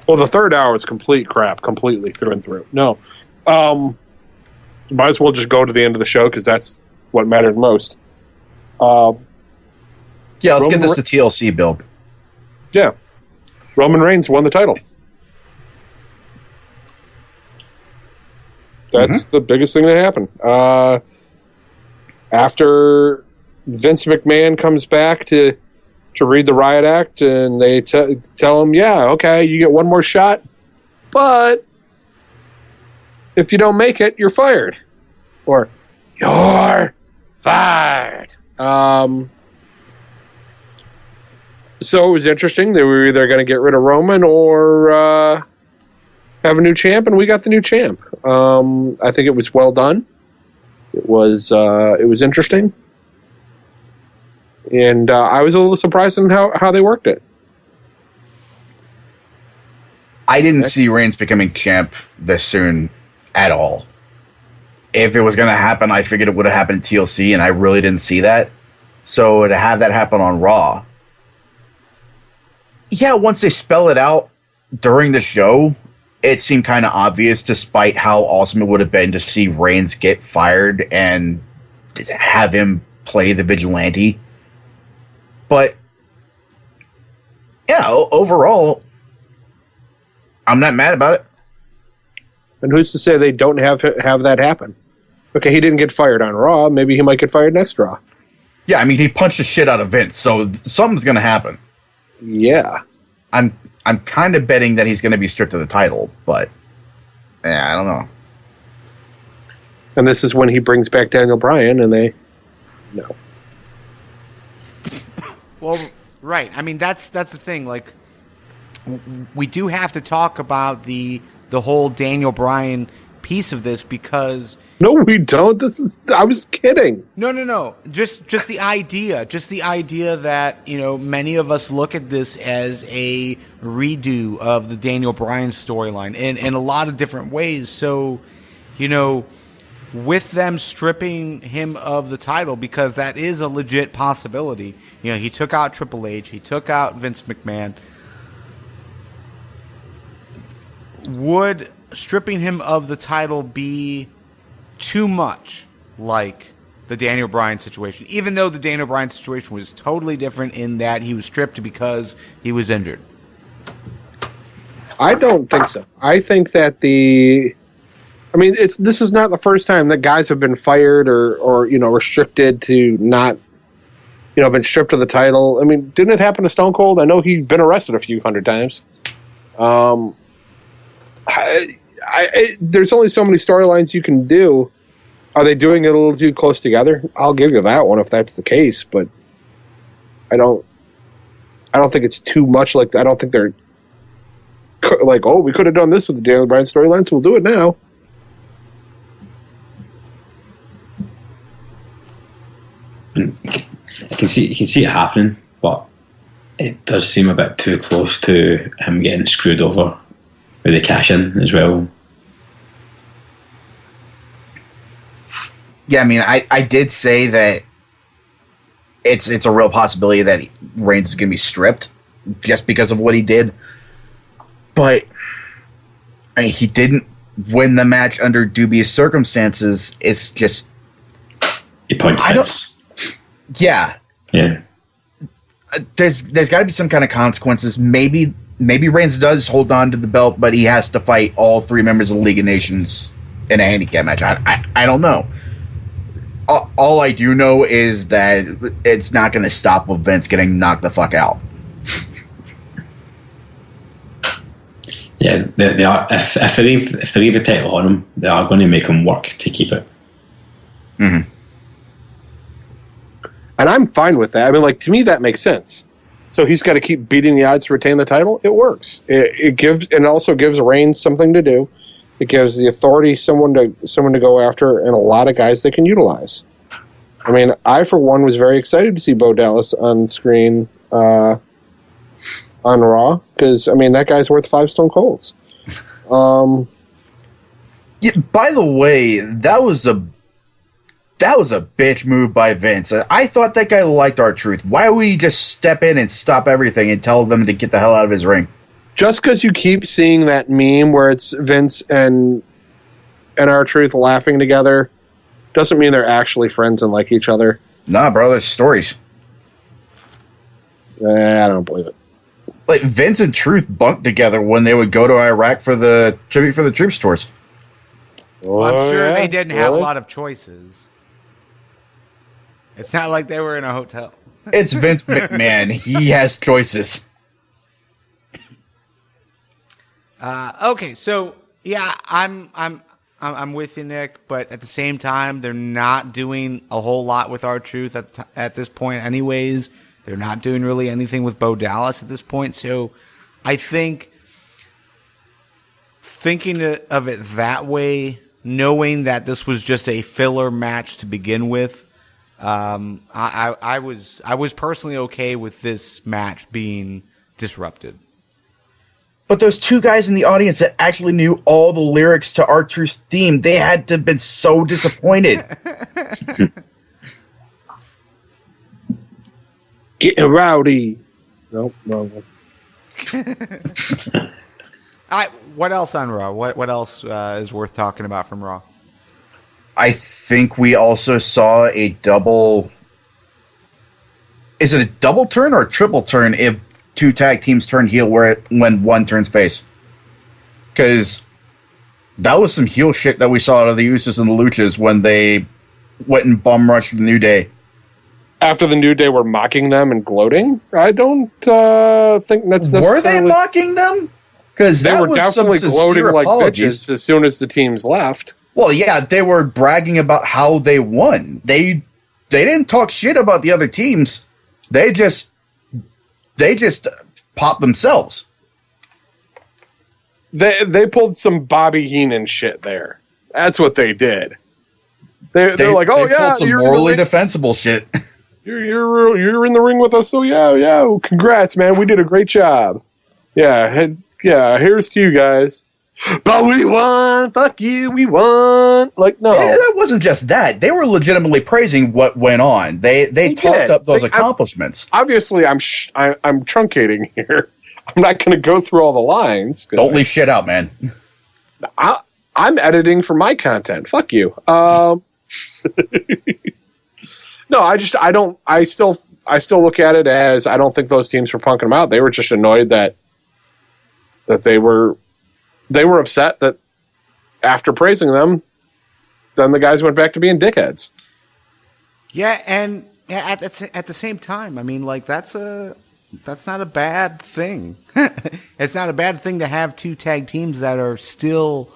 Well, the third hour is complete crap, completely through and through. No. Might as well just go to the end of the show because that's what mattered most. Let's get this to TLC, Bill. Yeah. Roman Reigns won the title. That's the biggest thing that happened. After Vince McMahon comes back to read the riot act, and they tell him, yeah, okay, you get one more shot, but if you don't make it, you're fired. Or, you're fired. So it was interesting. They were either going to get rid of Roman or have a new champ, and we got the new champ. I think it was well done. It was interesting. And I was a little surprised in how they worked it. I didn't see Reigns becoming champ this soon at all. If it was going to happen, I figured it would have happened at TLC, and I really didn't see that. So to have that happen on Raw, once they spell it out during the show, it seemed kind of obvious, despite how awesome it would have been to see Reigns get fired and have him play the vigilante. But, overall, I'm not mad about it. And who's to say they don't have that happen? Okay, he didn't get fired on Raw. Maybe he might get fired next Raw. Yeah, I mean, he punched the shit out of Vince, so something's going to happen. Yeah. I'm kind of betting that he's going to be stripped of the title, but I don't know. And this is when he brings back Daniel Bryan, and no. Well, right. I mean, that's the thing. Like, we do have to talk about the whole Daniel Bryan piece of this because no, we don't. I was kidding. No. Just the idea that, you know, many of us look at this as a redo of the Daniel Bryan storyline in a lot of different ways. So, you know, with them stripping him of the title, because that is a legit possibility. You know, he took out Triple H, he took out Vince McMahon. Would stripping him of the title be too much like the Daniel Bryan situation? Even though the Daniel Bryan situation was totally different in that he was stripped because he was injured. I don't think so. I think that this is not the first time that guys have been fired or you know, restricted to not, you know, been stripped of the title. I mean, didn't it happen to Stone Cold? I know he'd been arrested a few hundred times. There's only so many storylines you can do. Are they doing it a little too close together? I'll give you that one if that's the case, but I don't think it's too much like that. I don't think they're like, oh, we could have done this with the Daniel Bryan storyline, so we'll do it now. You can see it happening, but it does seem a bit too close to him getting screwed over with the cash in as well. Yeah, I mean, I did say that it's a real possibility that Reigns is going to be stripped just because of what he did. But I mean, he didn't win the match under dubious circumstances. It's just He points Vince. Yeah. There's got to be some kind of consequences. Maybe Reigns does hold on to the belt, but he has to fight all three members of the League of Nations in a handicap match. I don't know. All I do know is that it's not going to stop with Vince getting knocked the fuck out. Yeah, they are. If they leave the title on him, they are going to make him work to keep it. Mm-hmm. And I'm fine with that. I mean, like, to me, that makes sense. So he's got to keep beating the odds to retain the title. It works. It also gives Reigns something to do. It gives the Authority someone to go after, and a lot of guys they can utilize. I mean, I for one was very excited to see Bo Dallas on screen on Raw because I mean that guy's worth 5 Stone Colds. Yeah, by the way, that was a bitch move by Vince. I thought that guy liked R-Truth. Why would he just step in and stop everything and tell them to get the hell out of his ring? Just because you keep seeing that meme where it's Vince and R-Truth laughing together doesn't mean they're actually friends and like each other. Nah, bro, there's stories. I don't believe it. Like, Vince and Truth bunked together when they would go to Iraq for the Tribute for the Troops tours. Well, I'm sure they didn't have a lot of choices. It's not like they were in a hotel. It's Vince McMahon. He has choices. Okay, so yeah, I'm with you, Nick, but at the same time, they're not doing a whole lot with R-Truth at this point anyways. They're not doing really anything with Bo Dallas at this point, so I think thinking of it that way, knowing that this was just a filler match to begin with, I was personally okay with this match being disrupted. But those two guys in the audience that actually knew all the lyrics to R-Truth's theme, they had to have been so disappointed. Getting rowdy. Nope, wrong one. What else on Raw? What else is worth talking about from Raw? I think we also saw a double... Is it a double turn or a triple turn if two tag teams turn heel when one turns face? Because that was some heel shit that we saw out of the Usos and the Luchas when they went and bum rushed the New Day. After the New Day were mocking them and gloating? I don't think that's necessarily... Were they mocking them? Because they were definitely gloating like bitches as soon as the teams left. Well, yeah, they were bragging about how they won. They didn't talk shit about the other teams. They just popped themselves. They pulled some Bobby Heenan shit there. That's what they did. They're like, oh they yeah, pulled some you're morally defensible shit. you're in the ring with us. So yeah, congrats, man. We did a great job. Yeah, here's to you guys. But we won. Fuck you. We won. Like, no. It wasn't just that. They were legitimately praising what went on. They talked up those accomplishments. Obviously, I'm truncating here. I'm not going to go through all the lines. Don't leave shit out, man. I'm editing for my content. Fuck you. No, I still look at it as I don't think those teams were punking them out. They were just annoyed that they were upset that after praising them, then the guys went back to being dickheads. Yeah, and at the same time, I mean, like that's not a bad thing. It's not a bad thing to have two tag teams that are still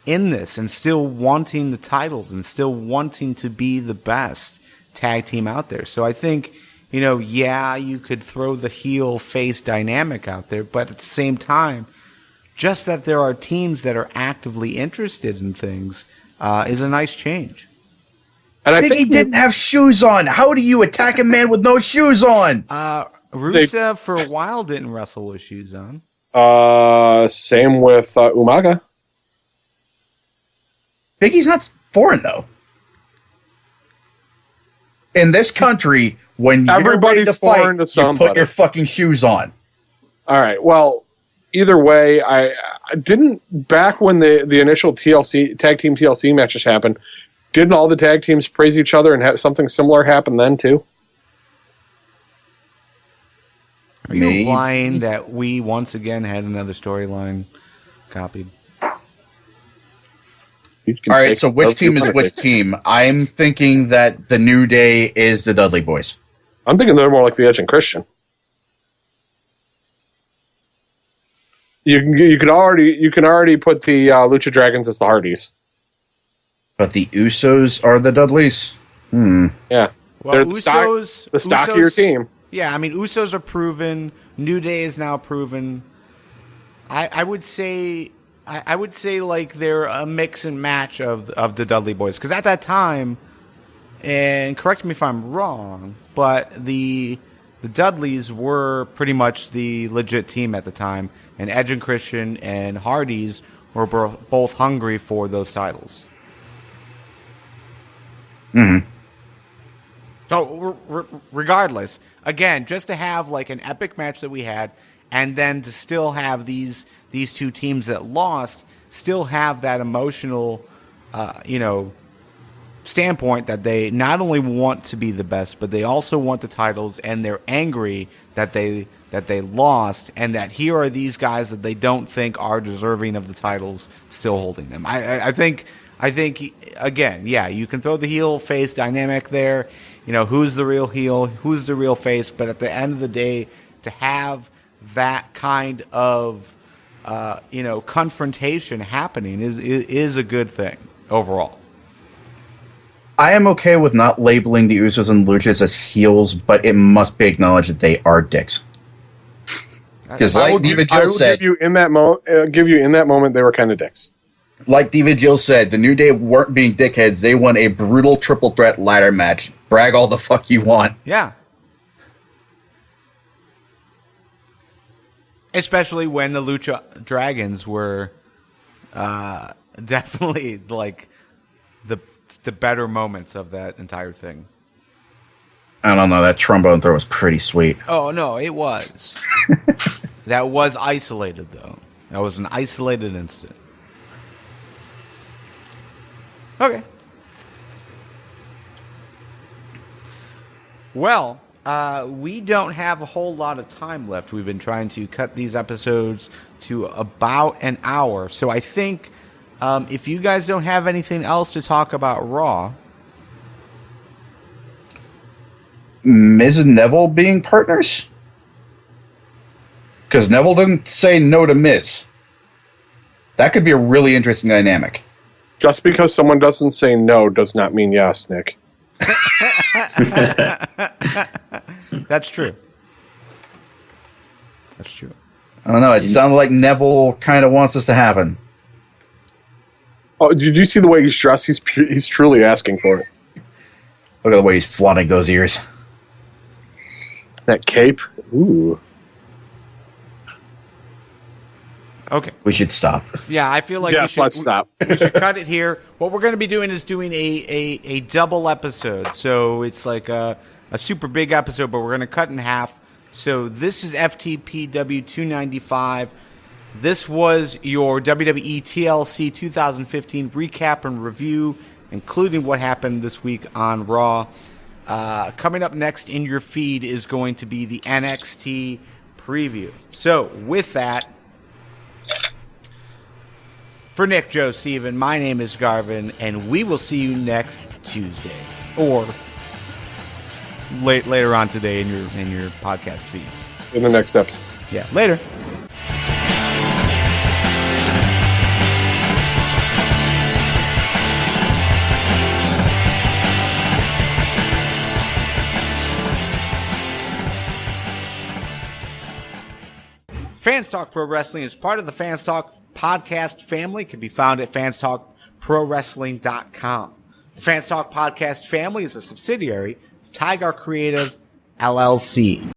in this and still wanting the titles and still wanting to be the best tag team out there. So I think, you could throw the heel face dynamic out there, but at the same time, just that there are teams that are actively interested in things is a nice change. And I think he didn't have shoes on. How do you attack a man with no shoes on? Rusev for a while didn't wrestle with shoes on. Same with Umaga. Big E's not foreign, though. In this country, when you're ready to fight, you put your fucking shoes on. All right, well, either way, I didn't, back when the initial tag team TLC matches happened, didn't all the tag teams praise each other and have something similar happen then, too? Are you implying that we once again had another storyline copied? All right, so which team is which team? I'm thinking that the New Day is the Dudley Boys. I'm thinking they're more like the Edge and Christian. You can already put the Lucha Dragons as the Hardys. But the Usos are the Dudleys? Yeah. Well, they're the stockier team. Yeah, I mean, Usos are proven. New Day is now proven. I would say like they're a mix and match of the Dudley Boys. Because at that time, and correct me if I'm wrong, but the Dudleys were pretty much the legit team at the time. And Edge and Christian and Hardys were both hungry for those titles. Mm-hmm. So regardless, again, just to have like an epic match that we had, and then to still have these two teams that lost still have that emotional, standpoint that they not only want to be the best, but they also want the titles, and they're angry that they lost, and that here are these guys that they don't think are deserving of the titles still holding them. I think again, yeah, you can throw the heel face dynamic there. Who's the real heel, who's the real face, but at the end of the day, to have that kind of confrontation happening is a good thing overall. I am okay with not labeling the Usos and Luchas as heels, but it must be acknowledged that they are dicks. Because like Diva Jill said, give you in that moment they were kind of dicks. Like Diva Jill said, the New Day weren't being dickheads. They won a brutal triple threat ladder match. Brag all the fuck you want. Yeah. Especially when the Lucha Dragons were definitely like the better moments of that entire thing. I don't know. That trombone throw was pretty sweet. Oh, no, it was. That was isolated, though. That was an isolated incident. Okay. Well, we don't have a whole lot of time left. We've been trying to cut these episodes to about an hour. So I think if you guys don't have anything else to talk about Raw. Miz and Neville being partners? Because Neville didn't say no to Miz. That could be a really interesting dynamic. Just because someone doesn't say no does not mean yes, Nick. That's true. That's true. I don't know. It sounded like Neville kind of wants this to happen. Oh, did you see the way he's dressed? He's truly asking for it. Look at the way he's flaunting those ears. That cape. Ooh. Okay. We should stop. Yeah, I feel like Yes, let's stop. we should cut it here. What we're going to be doing is doing a double episode. So it's like a super big episode, but we're going to cut in half. So this is FTPW 295. This was your WWE TLC 2015 recap and review, including what happened this week on Raw. Coming up next in your feed is going to be the NXT preview. So with that, for Nick, Joe, Steven, my name is Garvin, and we will see you next Tuesday, or later on today in your podcast feed. In the next episode. Yeah, later. Fans Talk Pro Wrestling is part of the Fans Talk podcast family. It can be found at fanstalkprowrestling.com. The Fans Talk podcast family is a subsidiary of Tiger Creative LLC.